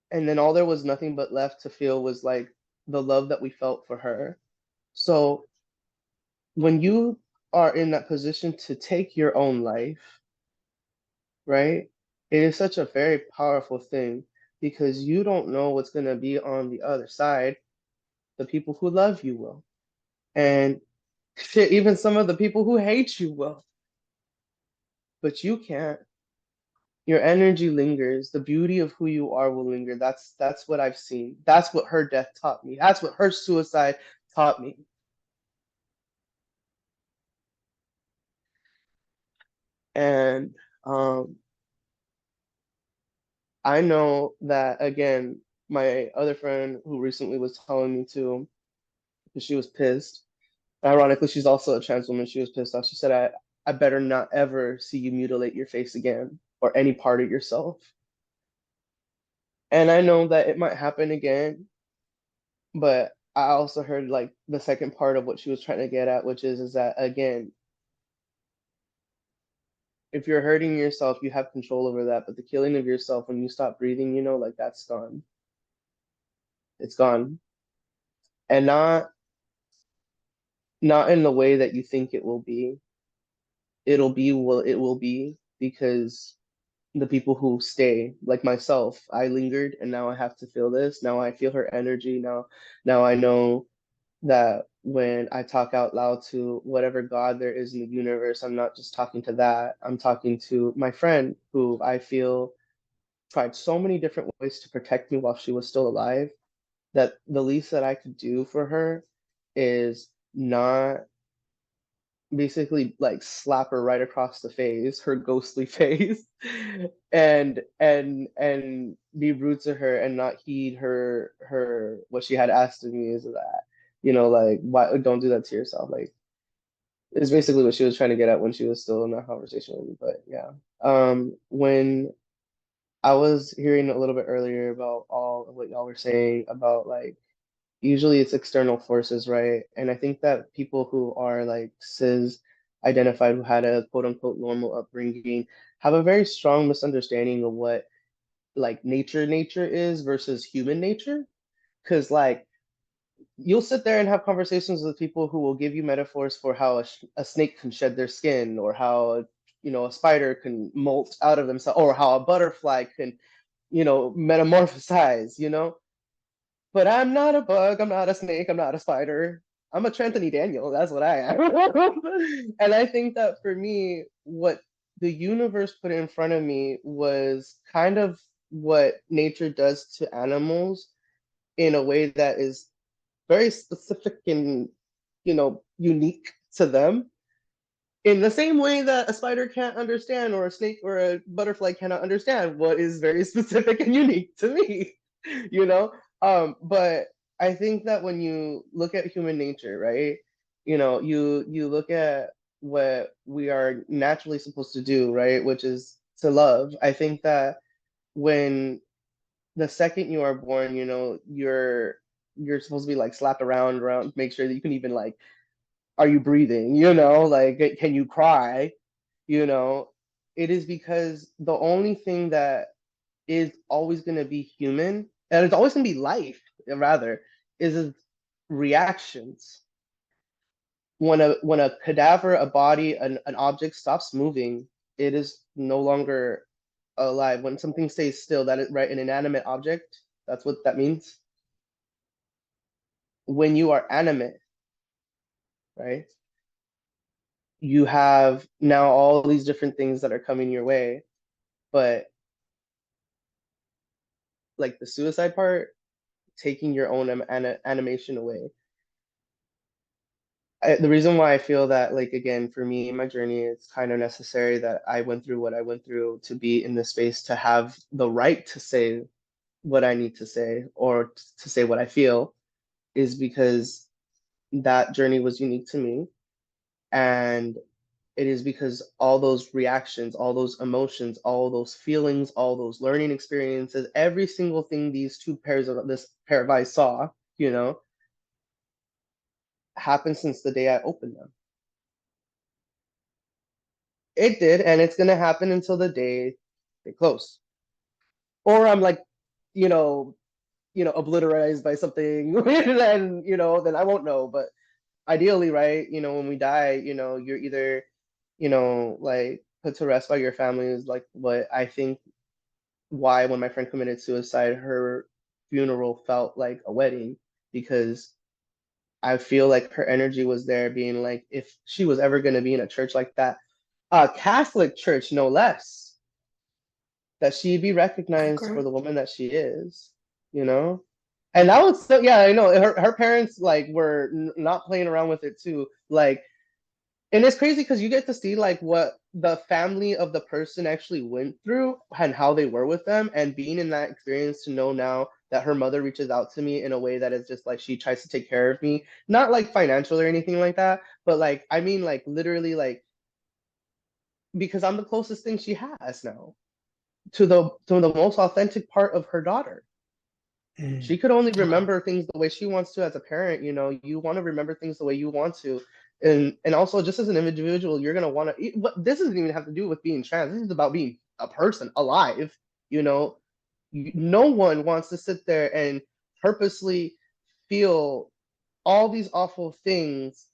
And then all there was nothing but left to feel was like the love that we felt for her. So when you are in that position to take your own life, right? It is such a very powerful thing because you don't know what's going to be on the other side. The people who love you will. And shit, even some of the people who hate you will. But you can't. Your energy lingers. The beauty of who you are will linger. That's what I've seen. That's what her death taught me. That's what her suicide taught me. And I know that again, my other friend who recently was telling me to, because she was pissed. Ironically, she's also a trans woman. She was pissed off. She said, I better not ever see you mutilate your face again or any part of yourself. And I know that it might happen again, but I also heard like the second part of what she was trying to get at, which is that again, if you're hurting yourself, you have control over that. But the killing of yourself when you stop breathing, like that's gone. It's gone. And not in the way that you think it will be. It'll be what it will be because the people who stay, like myself, I lingered and now I have to feel this. Now I feel her energy. Now I know that when I talk out loud to whatever God there is in the universe, I'm not just talking to that. I'm talking to my friend who I feel tried so many different ways to protect me while she was still alive, that the least that I could do for her is not basically like slap her right across the face, her ghostly face, and be rude to her and not heed her what she had asked of me is that, like, why don't do that to yourself? Like, is basically what she was trying to get at when she was still in that conversation with me. But yeah. When I was hearing a little bit earlier about all of what y'all were saying about, like, usually it's external forces, right? And I think that people who are like cis identified, who had a quote unquote normal upbringing, have a very strong misunderstanding of what like nature is versus human nature. Because like you'll sit there and have conversations with people who will give you metaphors for how a snake can shed their skin, or how a spider can molt out of themselves, or how a butterfly can metamorphosize. But I'm not a bug, I'm not a snake, I'm not a spider. I'm a Trenthony Daniel. That's what I am. And I think that for me, what the universe put in front of me was kind of what nature does to animals in a way that is very specific and, unique to them. In the same way that a spider can't understand, or a snake or a butterfly cannot understand what is very specific and unique to me, you know? But I think that when you look at human nature, right? You look at what we are naturally supposed to do, right? Which is to love. I think that when the second you are born, you're supposed to be like slapped around, make sure that you can even like, are you breathing? Like, can you cry? You know, it is because the only thing that is always going to be human, and it's always going to be life, rather, is reactions. When a cadaver, a body, an object stops moving, it is no longer alive. When something stays still, that is right, an inanimate object. That's what that means. When you are animate, right? You have now all these different things that are coming your way, but like the suicide part, taking your own animation away. The reason why I feel that, like, again, for me, my journey, it's kind of necessary that I went through what I went through to be in this space, to have the right to say what I need to say, or to say what I feel, is because that journey was unique to me. And it is because all those reactions, all those emotions, all those feelings, all those learning experiences, every single thing this pair of eyes saw, happened since the day I opened them. It did, and it's gonna happen until the day they close. Or I'm like, you know, obliterated by something, then I won't know. But ideally, right, when we die, you're either, like, put to rest by your family, is like what I think why, when my friend committed suicide, her funeral felt like a wedding, because I feel like her energy was there, being like, if she was ever going to be in a church like that, a Catholic church no less, that she'd be recognized for Okay. the woman that she is, you know? And that was so, yeah, I know her parents like were not playing around with it too. Like, and it's crazy because you get to see like what the family of the person actually went through and how they were with them, and being in that experience, to know now that her mother reaches out to me in a way that is just like, she tries to take care of me, not like financial or anything like that, but like, I mean, like, literally, like, because I'm the closest thing she has now to the most authentic part of her daughter. Mm. She could only Wow. remember things the way she wants to as a parent. You want to remember things the way you want to. And also, just as an individual, you're going to want to, but this doesn't even have to do with being trans. This is about being a person alive. you know no one wants to sit there and purposely feel all these awful things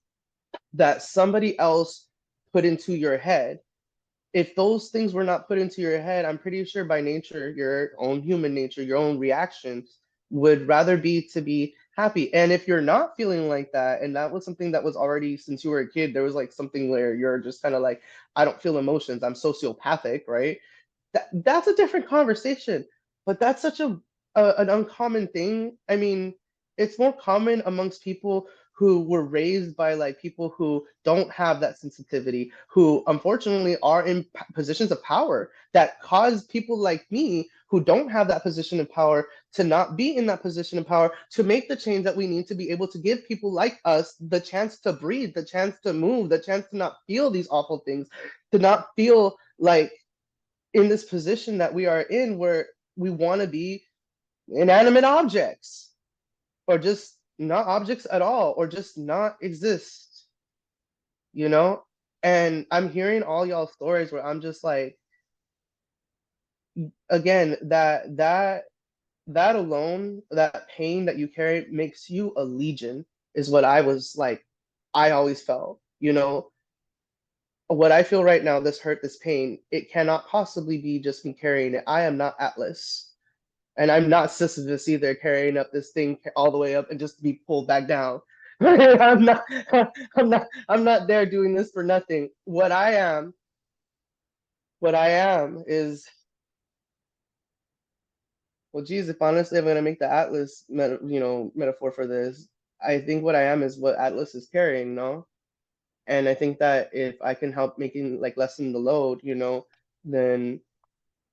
that somebody else put into your head. If those things were not put into your head, I'm pretty sure by nature, your own human nature, your own reactions would rather be to be happy. And if you're not feeling like that, and that was something that was already since you were a kid, there was like something where you're just kind of like, I don't feel emotions, I'm sociopathic, right? That's a different conversation. But that's such an uncommon thing. I mean, it's more common amongst people who were raised by like people who don't have that sensitivity, who unfortunately are in positions of power that cause people like me who don't have that position of power to not be in that position of power, to make the change that we need to be able to give people like us the chance to breathe, the chance to move, the chance to not feel these awful things, to not feel like in this position that we are in where we want to be inanimate objects, or just not objects at all, or just not exist, you know? And I'm hearing all y'all stories where I'm just like, again, that alone, that pain that you carry makes you a legion, is what I was like, I always felt, you know? What I feel right now, this hurt, this pain, it cannot possibly be just me carrying it. I am not Atlas. And I'm not Sisyphus either, carrying up this thing all the way up and just to be pulled back down. I'm not, I'm not there doing this for nothing. What I am is, well, geez, if honestly I'm gonna make the Atlas, metaphor for this, I think what I am is what Atlas is carrying, no? And I think that if I can help making like lessen the load, then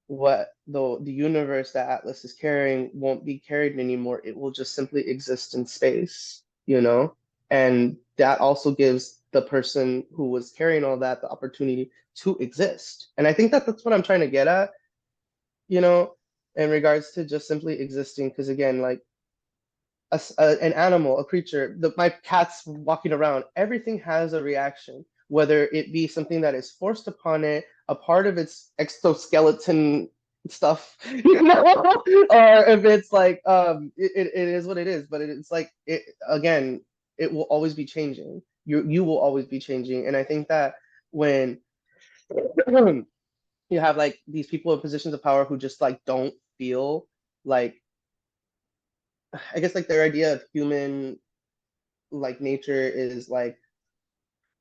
what the universe that Atlas is carrying won't be carried anymore. It will just simply exist in space, And that also gives the person who was carrying all that the opportunity to exist. And I think that that's what I'm trying to get at, in regards to just simply existing. Because again, like an animal, a creature, my cat's walking around, everything has a reaction, whether it be something that is forced upon it, a part of its exoskeleton stuff, or if it's like it is what it is. But it's like it again, it will always be changing. You will always be changing. And I think that when you have like these people in positions of power who just like don't feel like, I guess like their idea of human like nature is like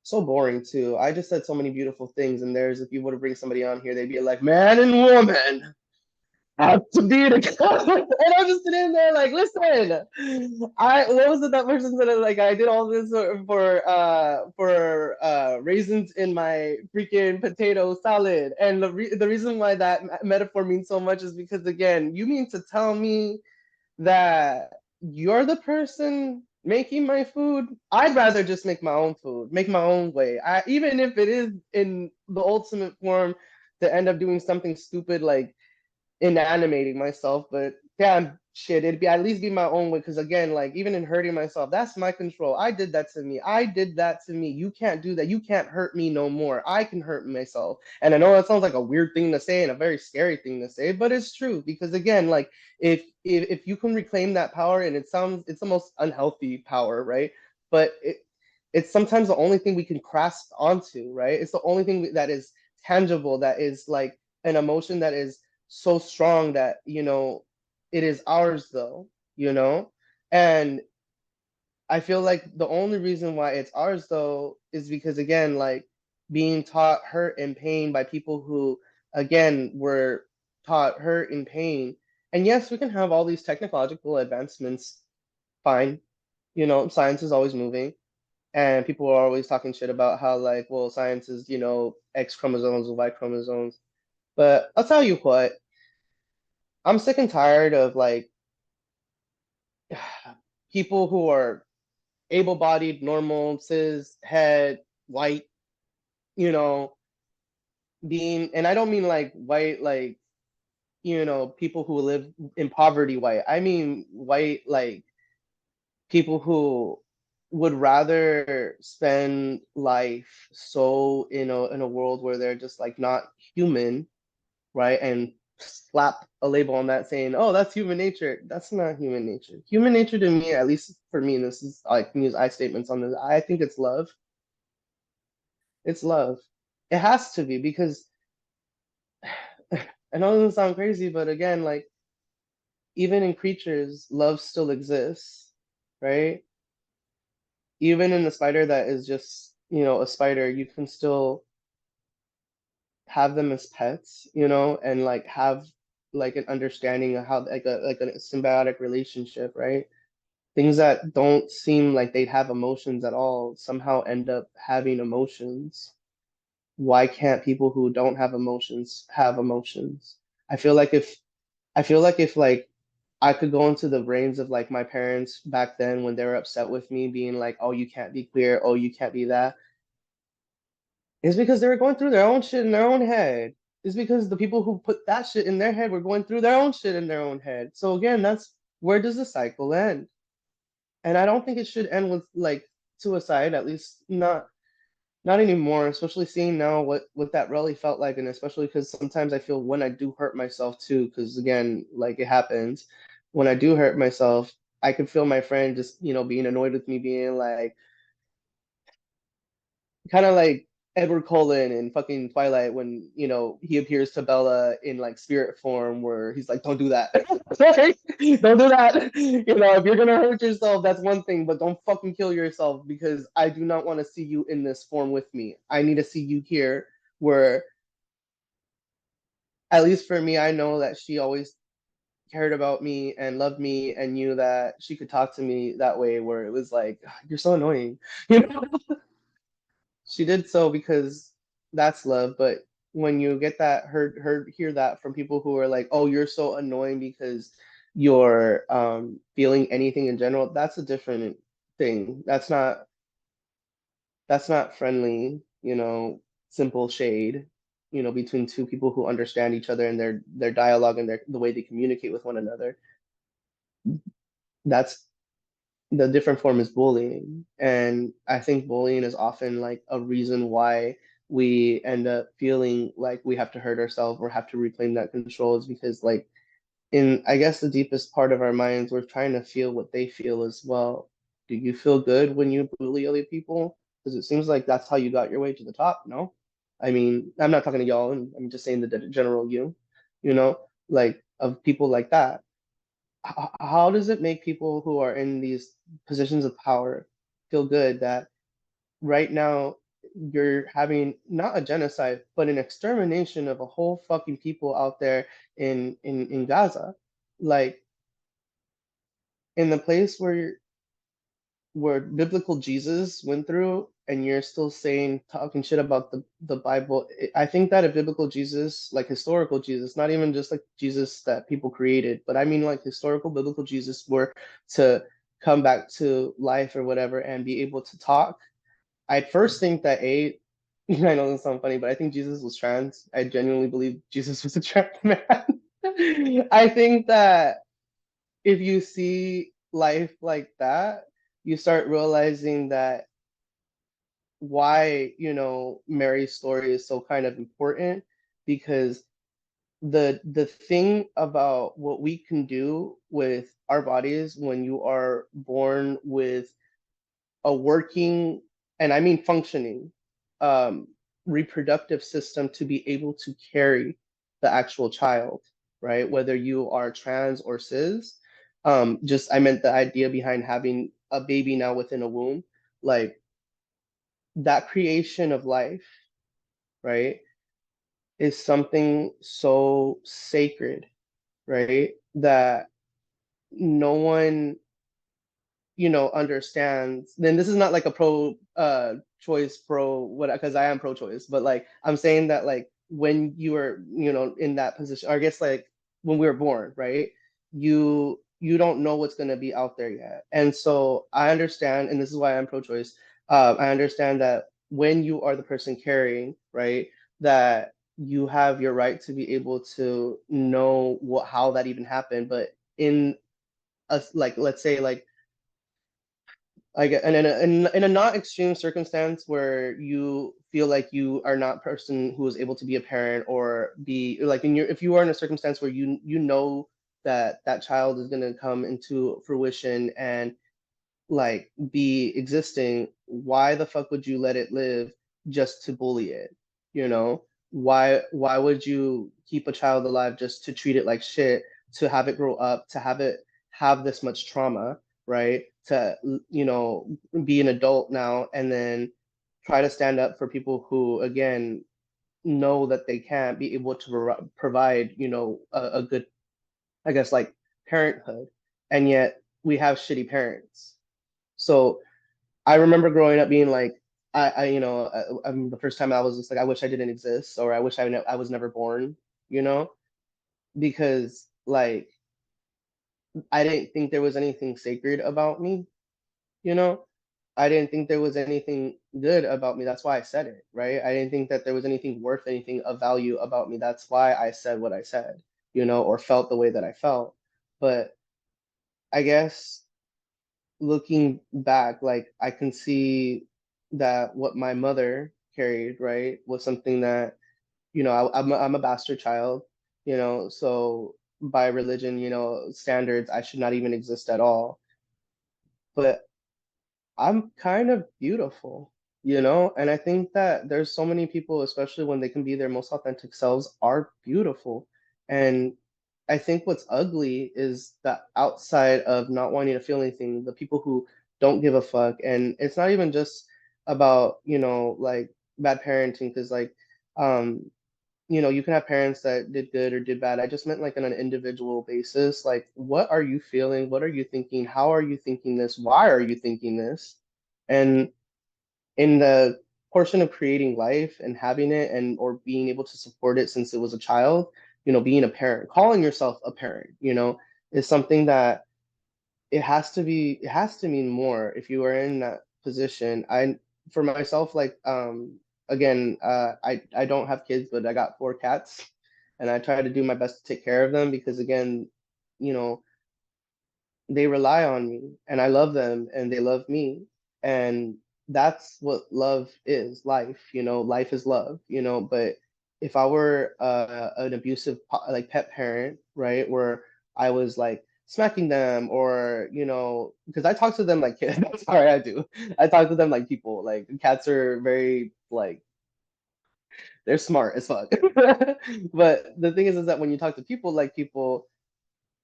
so boring too. I just said so many beautiful things, and there's, if you were to bring somebody on here, they'd be like, man and woman have to be together. And I'm just sitting there like, listen, what was it that person said? Like, I did all this for raisins in my freaking potato salad. And the reason why that metaphor means so much is because, again, you mean to tell me that you're the person making my food? I'd rather just make my own food, make my own way. Even if it is in the ultimate form to end up doing something stupid like inanimating myself, but damn shit, it'd be at least be my own way. Because again, like even in hurting myself, that's my control. I did that to me. I did that to me. You can't do that. You can't hurt me no more. I can hurt myself. And I know that sounds like a weird thing to say and a very scary thing to say, but it's true. Because again, like if you can reclaim that power, and it's the most unhealthy power, right? But it's sometimes the only thing we can grasp onto, right? It's the only thing that is tangible, that is like an emotion that is so strong that it is ours though, and I feel like the only reason why it's ours though is because, again, like being taught hurt and pain by people who, again, were taught hurt and pain. And yes, we can have all these technological advancements, fine, science is always moving, and people are always talking shit about how, like, well, science is X chromosomes and Y chromosomes. But I'll tell you what, I'm sick and tired of like people who are able-bodied, normal, cis, het, white, being, and I don't mean like white, like, people who live in poverty white. I mean white, like people who would rather spend life so in a world where they're just like not human, right? And slap a label on that saying, oh, that's human nature. That's not human nature. Human nature to me, at least for me, and this is, I can use I statements on this, I think it's love. It's love. It has to be, because I know it doesn't sound crazy, but again, like even in creatures, love still exists, right? Even in the spider that is just, a spider, you can still have them as pets, and like have like an understanding of how like a symbiotic relationship, right? things that don't seem like they'd have emotions at all somehow end up having emotions. Why can't people who don't have emotions have emotions? I feel like if I feel like if like I could go into the brains of like my parents back then when they were upset with me, being like, "Oh, you can't be queer. Oh, you can't be that." It's because they were going through their own shit in their own head. It's because the people who put that shit in their head were going through their own shit in their own head. So again, that's where does the cycle end? And I don't think it should end with like suicide, at least not anymore, especially seeing now what that really felt like, and especially because sometimes I feel when I do hurt myself too, because again, like it happens, when I do hurt myself, I can feel my friend just, being annoyed with me, being like, kind of like Edward Cullen in fucking Twilight when, he appears to Bella in like spirit form where he's like, don't do that. Don't do that. If you're gonna hurt yourself, that's one thing, but don't fucking kill yourself because I do not want to see you in this form with me. I need to see you here where, at least for me, I know that she always cared about me and loved me and knew that she could talk to me that way where it was like, you're so annoying. You know? She did so because that's love, but when you get that hear that from people who are like, "Oh, you're so annoying because you're feeling anything in general," that's a different thing. That's not friendly, simple shade, between two people who understand each other and their dialogue and the way they communicate with one another. That's the different form is bullying. And I think bullying is often like a reason why we end up feeling like we have to hurt ourselves or have to reclaim that control is because like in I guess the deepest part of our minds, we're trying to feel what they feel as well. Do you feel good when you bully other people? Because it seems like that's how you got your way to the top, no? I mean, I'm not talking to y'all, and I'm just saying the general you know, like of people like that how does it make people who are in these positions of power feel good that right now you're having not a genocide but an extermination of a whole fucking people out there in Gaza, like in the place where biblical Jesus went through, and you're still saying talking shit about the Bible. I think that a biblical Jesus, like historical Jesus, not even just like Jesus that people created, but I mean like historical biblical Jesus were to come back to life or whatever and be able to talk. I first think that I know this sounds funny, but I think Jesus was trans. I genuinely believe Jesus was a trans man. I think that if you see life like that, you start realizing that why, Mary's story is so kind of important because the thing about what we can do with our bodies when you are born with a working, and I mean functioning, um, reproductive system to be able to carry the actual child, right? Whether you are trans or cis. Just I meant the idea behind having a baby now within a womb, like that creation of life, right, is something so sacred, right? That no one understands. Then this is not like a pro choice pro what, because I am pro choice, but like I'm saying that like when you are in that position, or I guess like when we were born, right, you don't know what's going to be out there yet. And so I understand, and this is why I'm pro choice. I understand that when you are the person carrying, right, that you have your right to be able to know how that even happened. But in a, like let's say like in a not extreme circumstance where you feel like you are not a person who is able to be a parent or be like if you are in a circumstance where you know that that child is going to come into fruition and like be existing, why the fuck would you let it live just to bully it? You know, why would you keep a child alive just to treat it like shit, to have it grow up, to have it have this much trauma, right? To be an adult now and then try to stand up for people who again know that they can't be able to provide a good, I guess, like parenthood, and yet we have shitty parents. So I remember growing up being like, the first time I was just like, I wish I didn't exist, or I wish I was never born, you know, because like I didn't think there was anything sacred about me, you know. I didn't think there was anything good about me. That's why I said it, right? I didn't think that there was anything worth anything of value about me. That's why I said what I said, or felt the way that I felt. But I guess looking back, like I can see that what my mother carried, right, was something that, I'm a bastard child, so by religion, standards, I should not even exist at all. But I'm kind of beautiful, and I think that there's so many people, especially when they can be their most authentic selves, are beautiful. And I think what's ugly is the outside of not wanting to feel anything, the people who don't give a fuck. And it's not even just about, like bad parenting, because like, um, you can have parents that did good or did bad. I just meant like on an individual basis. Like, what are you feeling? What are you thinking? How are you thinking this? Why are you thinking this? And in the portion of creating life and having it and or being able to support it since it was a child, being a parent, calling yourself a parent, is something that it has to mean more if you are in that position. For myself, like again, I don't have kids, but I got 4 cats, and I try to do my best to take care of them because again, you know they rely on me and I love them and they love me. And that's what love is. Life is love, but if I were an abusive like pet parent, right, where I was like smacking them or, because I talk to them like kids. Sorry, I do. I talk to them like people. Like cats are very like they're smart as fuck. But the thing is that when you talk to people like people,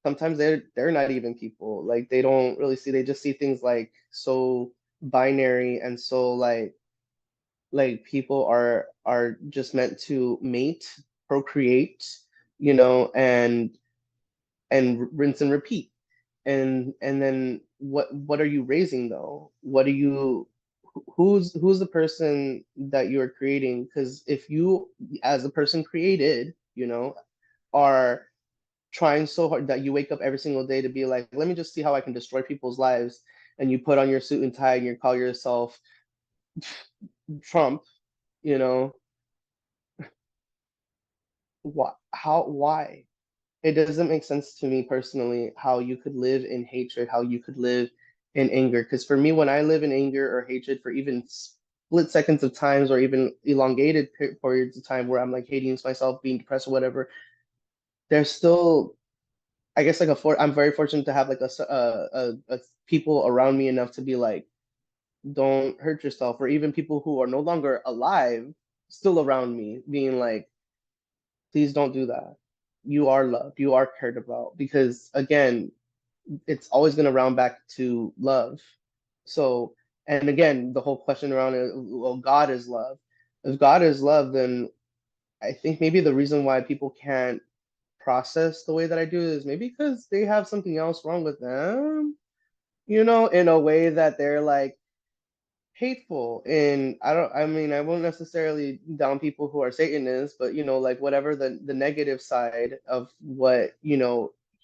sometimes they're not even people. Like they don't really see, they just see things like so binary and so like people are just meant to mate, procreate, and rinse and repeat. And then what are you raising though? What are you who's the person that you're creating? Because if you as a person created, are trying so hard that you wake up every single day to be like, let me just see how I can destroy people's lives, and you put on your suit and tie and you call yourself Trump, you know, why? It doesn't make sense to me personally how you could live in hatred, how you could live in anger. Because for me, when I live in anger or hatred for even split seconds of times or even elongated periods of time where I'm like hating myself, being depressed or whatever, there's still I guess like I'm very fortunate to have like a people around me enough to be like, don't hurt yourself, or even people who are no longer alive still around me being like, please don't do that. You are loved, you are cared about, because again, it's always going to round back to love. So, and again, the whole question around it, well, God is love. If God is love, then I think maybe the reason why people can't process the way that I do is maybe because they have something else wrong with them, in a way that they're like hateful. And I mean, I won't necessarily down people who are Satanists, but like whatever the negative side of what,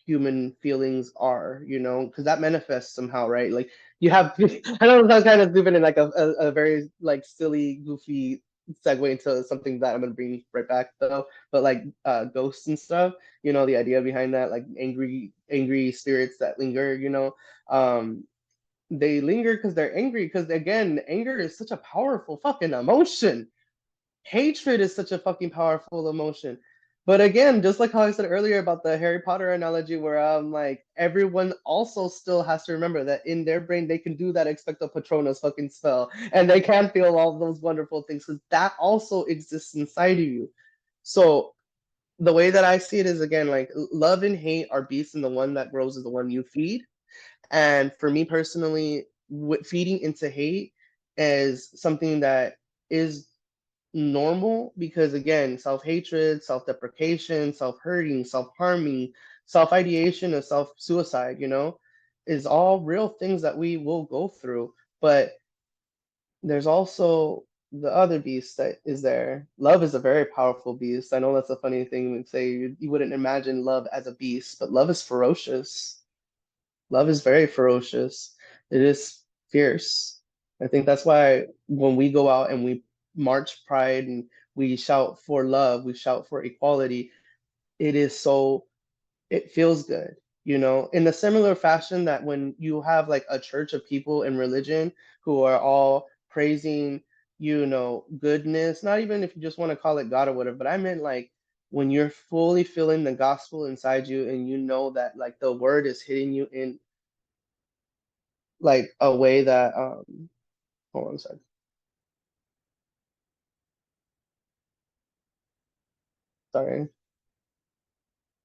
human feelings are, because that manifests somehow, right? Like you have, I know that's kind of stupid and like a very like silly, goofy segue into something that I'm gonna bring right back though, but like ghosts and stuff, the idea behind that, like angry spirits that linger, um they linger because they're angry, because again, anger is such a powerful fucking emotion. Hatred is such a fucking powerful emotion. But again, just like how I said earlier about the Harry Potter analogy, where I'm like, everyone also still has to remember that in their brain they can do that expecto patronus fucking spell, and they can feel all those wonderful things because that also exists inside of you. So the way that I see it is, again, like love and hate are beasts, and the one that grows is the one you feed. And for me personally, feeding into hate is something that is normal because, again, self hatred, self deprecation, self hurting, self harming, self ideation, and self suicide, is all real things that we will go through. But there's also the other beast that is there. Love is a very powerful beast. I know that's a funny thing to say. You wouldn't imagine love as a beast, but love is ferocious. Love is very ferocious. It is fierce. I think that's why when we go out and we march pride and we shout for love, we shout for equality, it is so, it feels good, you know, in a similar fashion that when you have like a church of people in religion who are all praising, you know, goodness, not even if you just want to call it God or whatever, but I meant like when you're fully feeling the gospel inside you and you know that like the word is hitting you in like a way that hold on a second. Sorry.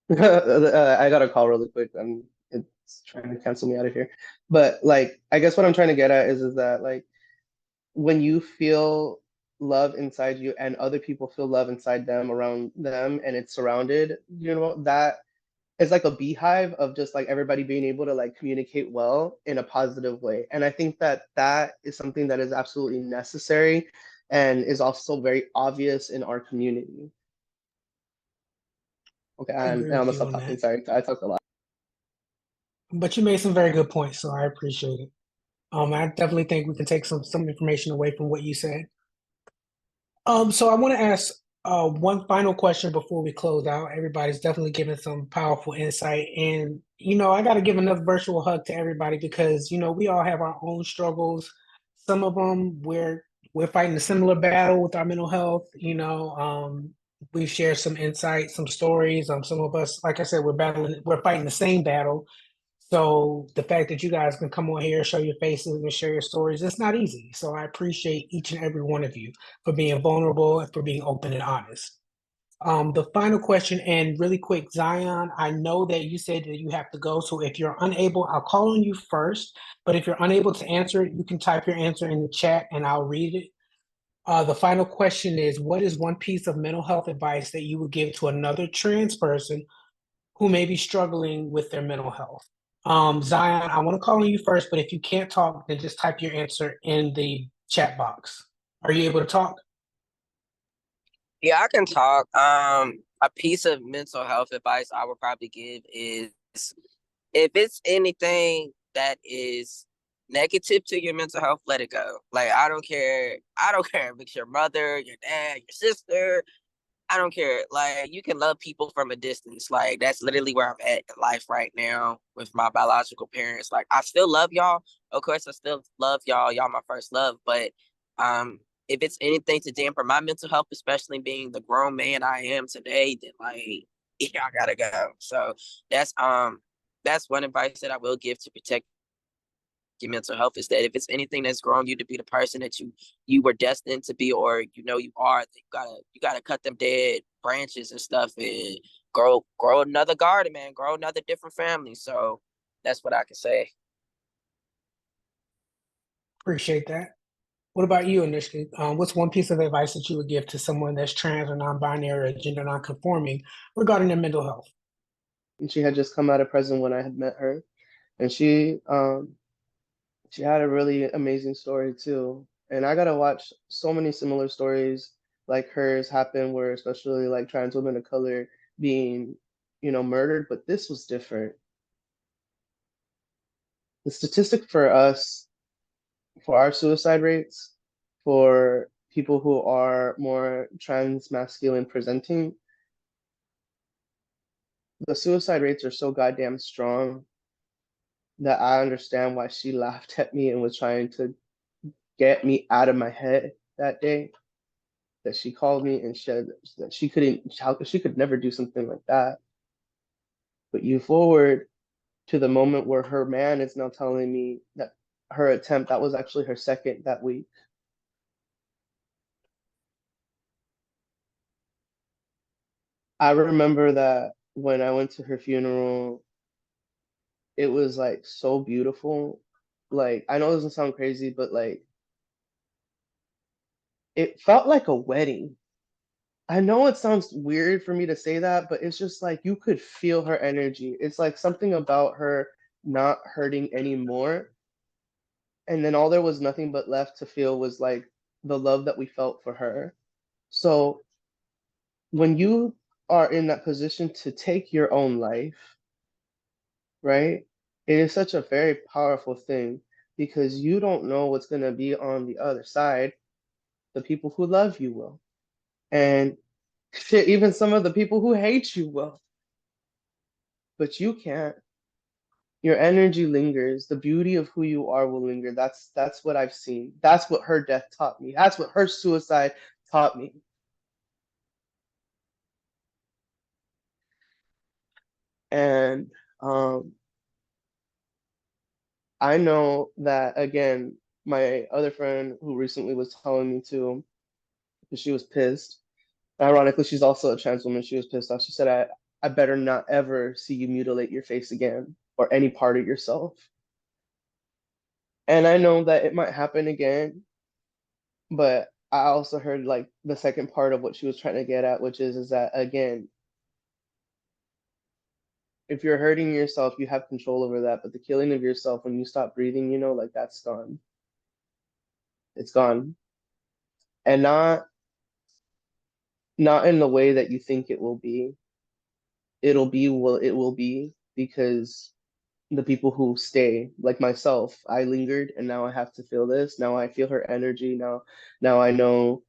I got a call really quick. It's trying to cancel me out of here. But like I guess what I'm trying to get at is that like when you feel love inside you and other people feel love inside them around them and it's surrounded, you know, that is like a beehive of just like everybody being able to like communicate well in a positive way. And I think that that is something that is absolutely necessary and is also very obvious in our community. Okay, I and agree I'm with gonna you stop on talking. that. Sorry, I talked a lot. But you made some very good points, so I appreciate it. I definitely think we can take some information away from what you said. So I want to ask one final question before we close out. Everybody's definitely given some powerful insight, and I got to give another virtual hug to everybody because we all have our own struggles. Some of them we're fighting a similar battle with our mental health. We've shared some insight, some stories. Some of us, like I said, we're fighting the same battle. So the fact that you guys can come on here, show your faces, and share your stories, it's not easy. So I appreciate each and every one of you for being vulnerable and for being open and honest. The final question, and really quick, Zion, I know that you said that you have to go. So if you're unable, I'll call on you first. But if you're unable to answer it, you can type your answer in the chat and I'll read it. The final question is, what is one piece of mental health advice that you would give to another trans person who may be struggling with their mental health? Zion, I want to call on you first, but if you can't talk, then just type your answer in the chat box. Are you able to talk? Yeah, I can talk. A piece of mental health advice I would probably give is if it's anything that is negative to your mental health, let it go. Like I don't care. I don't care if it's your mother, your dad, your sister. I don't care. Like you can love people from a distance. Like that's literally where I'm at in life right now with my biological parents. Like I still love y'all. Of course, I still love y'all. Y'all my first love. But um, if it's anything to damper my mental health, especially being the grown man I am today, then like yeah, I gotta go. So that's um that's one advice that I will give to protect your mental health is that if it's anything that's grown you to be the person that you were destined to be or you are, you gotta cut them dead branches and stuff and grow another garden, man, grow another different family. So that's what I can say. Appreciate that. What about you, Initially? What's one piece of advice that you would give to someone that's trans or non-binary or gender non-conforming regarding their mental health? And she had just come out of prison when I had met her, and she had a really amazing story too. And I gotta watch so many similar stories like hers happen, where especially like trans women of color being, you know, murdered. But this was different. The statistic for us, for our suicide rates, for people who are more transmasculine presenting, the suicide rates are so goddamn strong that I understand why she laughed at me and was trying to get me out of my head that day. That she called me and said that she couldn't, she could never do something like that. But you forward to the moment where her man is now telling me that her attempt, that was actually her second that week. I remember that when I went to her funeral, it was like so beautiful. Like, I know it doesn't sound crazy, but like, it felt like a wedding. I know it sounds weird for me to say that, but it's just like you could feel her energy. It's like something about her not hurting anymore. And then all there was nothing but left to feel was like the love that we felt for her. So when you are in that position to take your own life, right? It is such a very powerful thing because you don't know what's going to be on the other side. The people who love you will. And shit, even some of the people who hate you will. But you can't. Your energy lingers. The beauty of who you are will linger. That's what I've seen. That's what her death taught me. That's what her suicide taught me. And I know that again, my other friend who recently was telling me to, because she was pissed. Ironically, she's also a trans woman. She was pissed off. She said, I better not ever see you mutilate your face again or any part of yourself. And I know that it might happen again, but I also heard like the second part of what she was trying to get at, which is that again, if you're hurting yourself, you have control over that. But the killing of yourself when you stop breathing, like that's gone. It's gone. And not in the way that you think it will be. It'll be what it will be because the people who stay, like myself, I lingered and now I have to feel this. Now I feel her energy. Now I know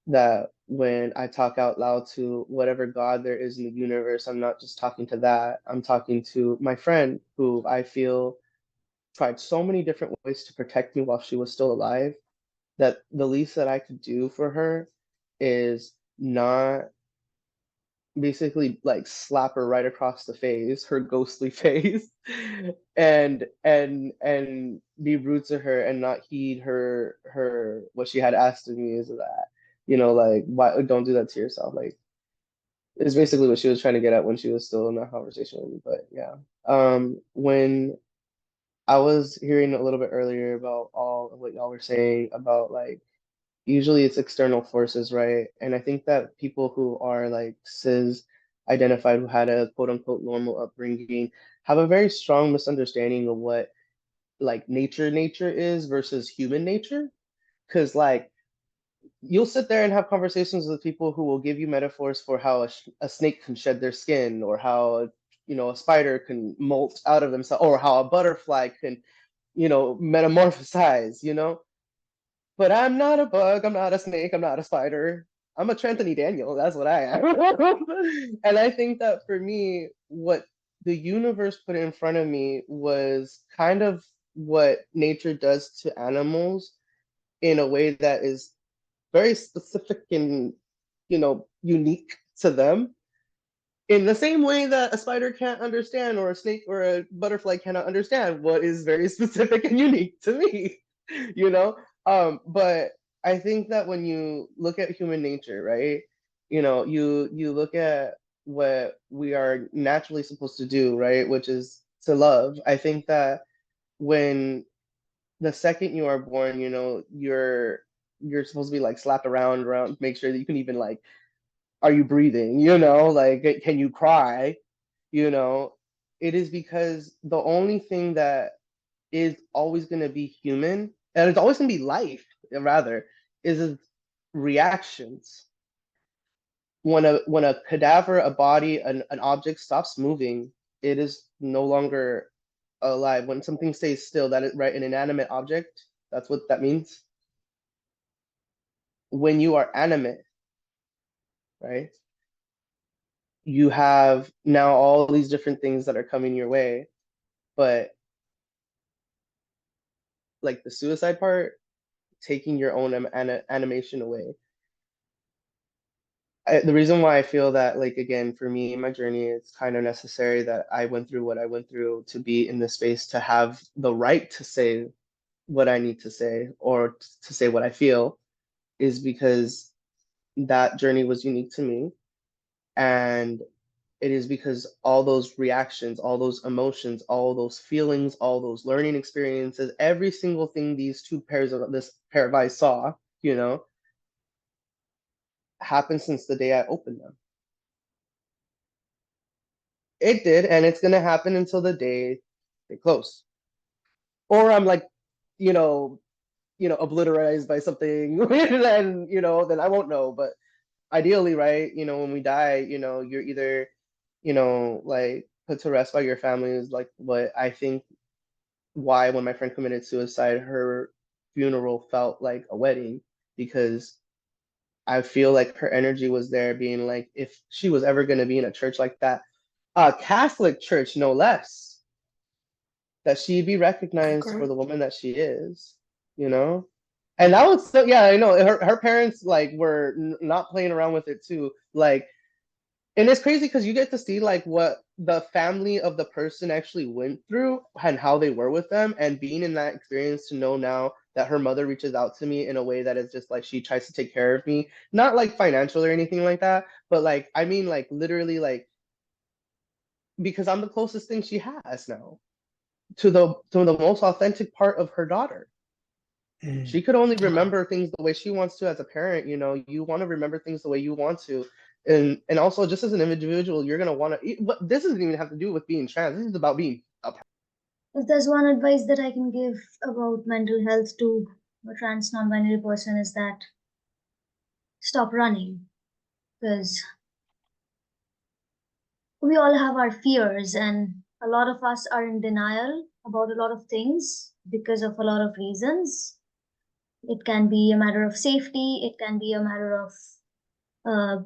that when I talk out loud to whatever God there is in the universe, I'm not just talking to that. I'm talking to my friend who I feel tried so many different ways to protect me while she was still alive, that the least that I could do for her is not basically like slap her right across the face, her ghostly face, and be rude to her and not heed her what she had asked of me is that, like, why don't do that to yourself? Like, it's basically what she was trying to get at when she was still in that conversation with me. But yeah. When I was hearing a little bit earlier about all of what y'all were saying about like usually it's external forces, right? And I think that people who are like cis identified, who had a quote unquote normal upbringing, have a very strong misunderstanding of what like nature is versus human nature. Because like you'll sit there and have conversations with people who will give you metaphors for how a snake can shed their skin, or how a spider can molt out of themselves, or how a butterfly can metamorphosize. But I'm not a bug, I'm not a snake, I'm not a spider. I'm a Trenthony Daniel. That's what I am. And I think that for me, what the universe put in front of me was kind of what nature does to animals in a way that is very specific and, unique to them. In the same way that a spider can't understand, or a snake or a butterfly cannot understand what is very specific and unique to me, you know? But I think that when you look at human nature, right, you look at what we are naturally supposed to do, right, which is to love. I think that when the second you are born, you're supposed to be like slapped around, make sure that you can even like, are you breathing? Like, can you cry? You know, it is because the only thing that is always going to be human, and it's always going to be life, rather, is its reactions. When a cadaver, a body, an object stops moving, it is no longer alive. When something stays still, that is right, an inanimate object, that's what that means. When you are animate, right, you have now all these different things that are coming your way, but like the suicide part, taking your own animation away. The reason why I feel that, like, again, for me in my journey, it's kind of necessary that I went through what I went through to be in this space, to have the right to say what I need to say, or to say what I feel, is because that journey was unique to me. And it is because all those reactions, all those emotions, all those feelings, all those learning experiences, every single thing this pair of eyes saw, happened since the day I opened them. It did, and it's gonna happen until the day stay close. Or I'm like, you know, obliterated by something, then, then I won't know. But ideally, right, when we die, you're either, like put to rest by your family is like what I think why when my friend committed suicide, her funeral felt like a wedding, because I feel like her energy was there being like, if she was ever going to be in a church like that, a Catholic church, no less, that she'd be recognized Okay. for the woman that she is, you know? And that was so, yeah, I know her parents like were not playing around with it too. Like, and it's crazy because you get to see like what the family of the person actually went through and how they were with them, and being in that experience to know now that her mother reaches out to me in a way that is just like she tries to take care of me, not like financial or anything like that, but like I mean like literally like because I'm the closest thing she has now to the most authentic part of her daughter. She could only Wow. remember things the way she wants to as a parent. You want to remember things the way you want to. And also just as an individual, you're going to want to, but this doesn't even have to do with being trans. This is about being a If there's one advice that I can give about mental health to a trans non-binary person is that stop running, because we all have our fears and a lot of us are in denial about a lot of things because of a lot of reasons. It can be a matter of safety, it can be a matter of uh,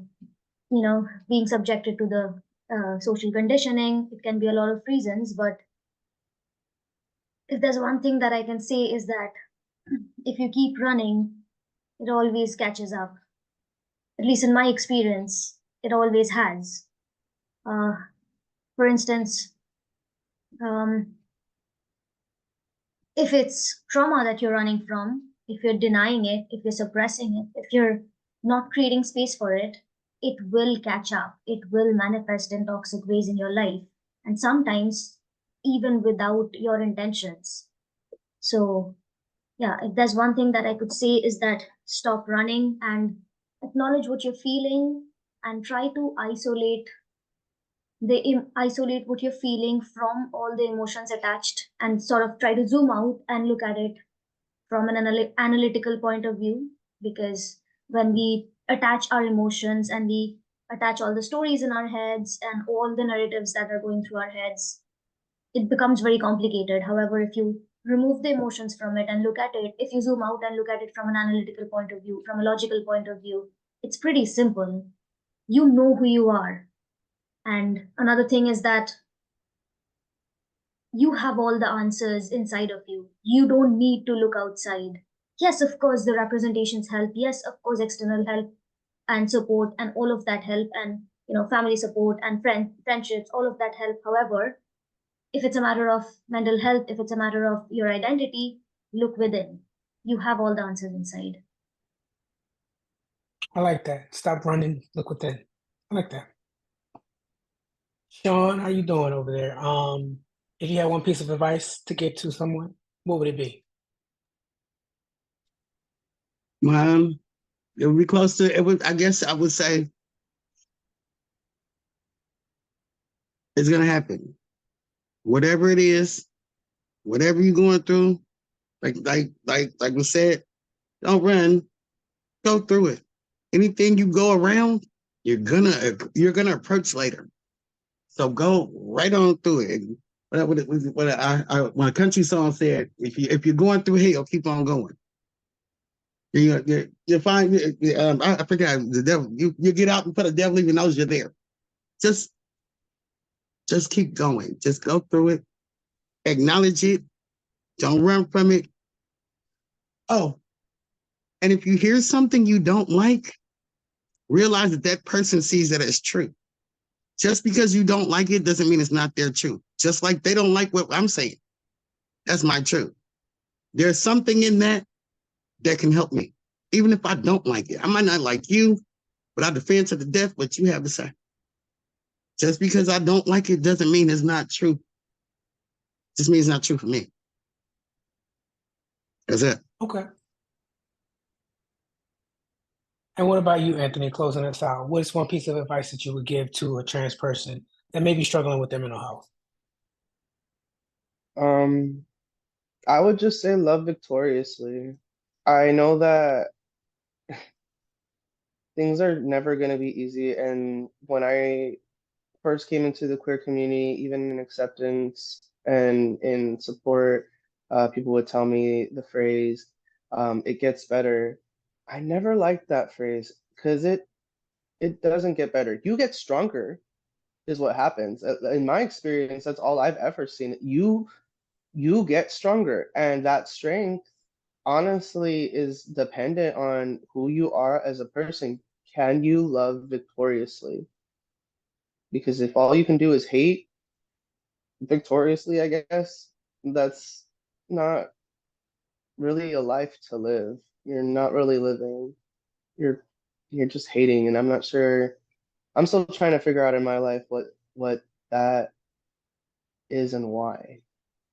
being subjected to the social conditioning, it can be a lot of reasons. But if there's one thing that I can say is that if you keep running, it always catches up. At least in my experience, it always has. For instance, um, if it's trauma that you're running from, if you're denying it, if you're suppressing it, if you're not creating space for it, it will catch up. It will manifest in toxic ways in your life. And sometimes even without your intentions. So, yeah, if there's one thing that I could say is that stop running and acknowledge what you're feeling and try to isolate what you're feeling from all the emotions attached and sort of try to zoom out and look at it from an analytical point of view. Because when we attach our emotions and we attach all the stories in our heads and all the narratives that are going through our heads, it becomes very complicated. However, if you remove the emotions from it and look at it, if you zoom out and look at it from an analytical point of view, from a logical point of view, it's pretty simple. You know who you are. And another thing is that you have all the answers inside of you. You don't need to look outside. Yes, of course, the representations help. Yes, of course, external help and support and all of that help, and family support and friendships, all of that help. However, if it's a matter of mental health, if it's a matter of your identity, look within. You have all the answers inside. I like that. Stop running, look within. I like that. Sean, how you doing over there? If you had one piece of advice to give to someone, what would it be? It would be close to it. I guess I would say it's gonna happen. Whatever it is, whatever you're going through, like we said, don't run, go through it. Anything you go around, you're gonna approach later. So go right on through it. What a country song said, if you're going through hell, keep on going. You find I forget the devil. You get out and put the devil even knows you're there. Just keep going. Just go through it. Acknowledge it. Don't run from it. Oh, and if you hear something you don't like, realize that person sees that as true. Just because you don't like it doesn't mean it's not their truth. Just like they don't like what I'm saying. That's my truth. There's something in that can help me. Even if I don't like it. I might not like you, but I defend to the death what you have to say. Just because I don't like it doesn't mean it's not true. It just means it's not true for me. That's it. Okay. And what about you, Anthony, closing us out? What's one piece of advice that you would give to a trans person that may be struggling with their mental health? I would just say love victoriously. I know that things are never going to be easy, and when I first came into the queer community, even in acceptance and in support, people would tell me the phrase, it gets better. I never liked that phrase because it doesn't get better. You get stronger is what happens. In my experience, that's all I've ever seen. You get stronger, and that strength honestly is dependent on who you are as a person. Can you love victoriously? Because if all you can do is hate victoriously, I guess, that's not really a life to live. You're not really living. You're you're just hating, and I'm not sure. I'm still trying to figure out in my life what that is and why,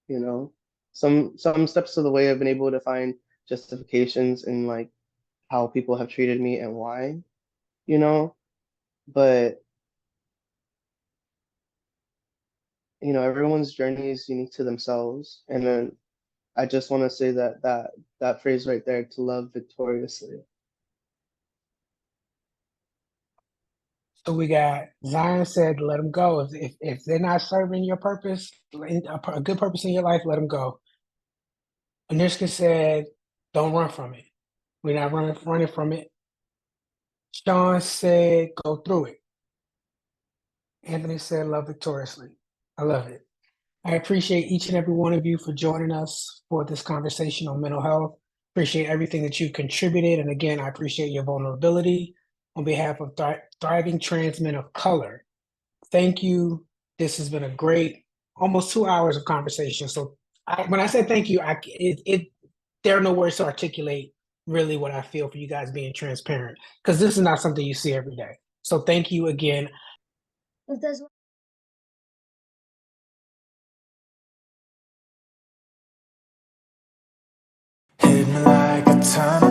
you know? Some steps of the way I've been able to find justifications in like how people have treated me and why, you know? But, everyone's journey is unique to themselves. And then I just want to say that phrase right there, to love victoriously. So we got Zion said, let them go. If they're not serving your purpose, a good purpose in your life, let them go. Anishka said, don't run from it. We're not running from it. Sean said, go through it. Anthony said, love victoriously. I love it. I appreciate each and every one of you for joining us for this conversation on mental health. Appreciate everything that you contributed. And again, I appreciate your vulnerability on behalf of Thriving Transmen of Color. Thank you. This has been a great almost 2 hours of conversation. So when I say thank you, there are no words to articulate really what I feel for you guys being transparent, because this is not something you see every day. So thank you again. If there's Hit me like a ton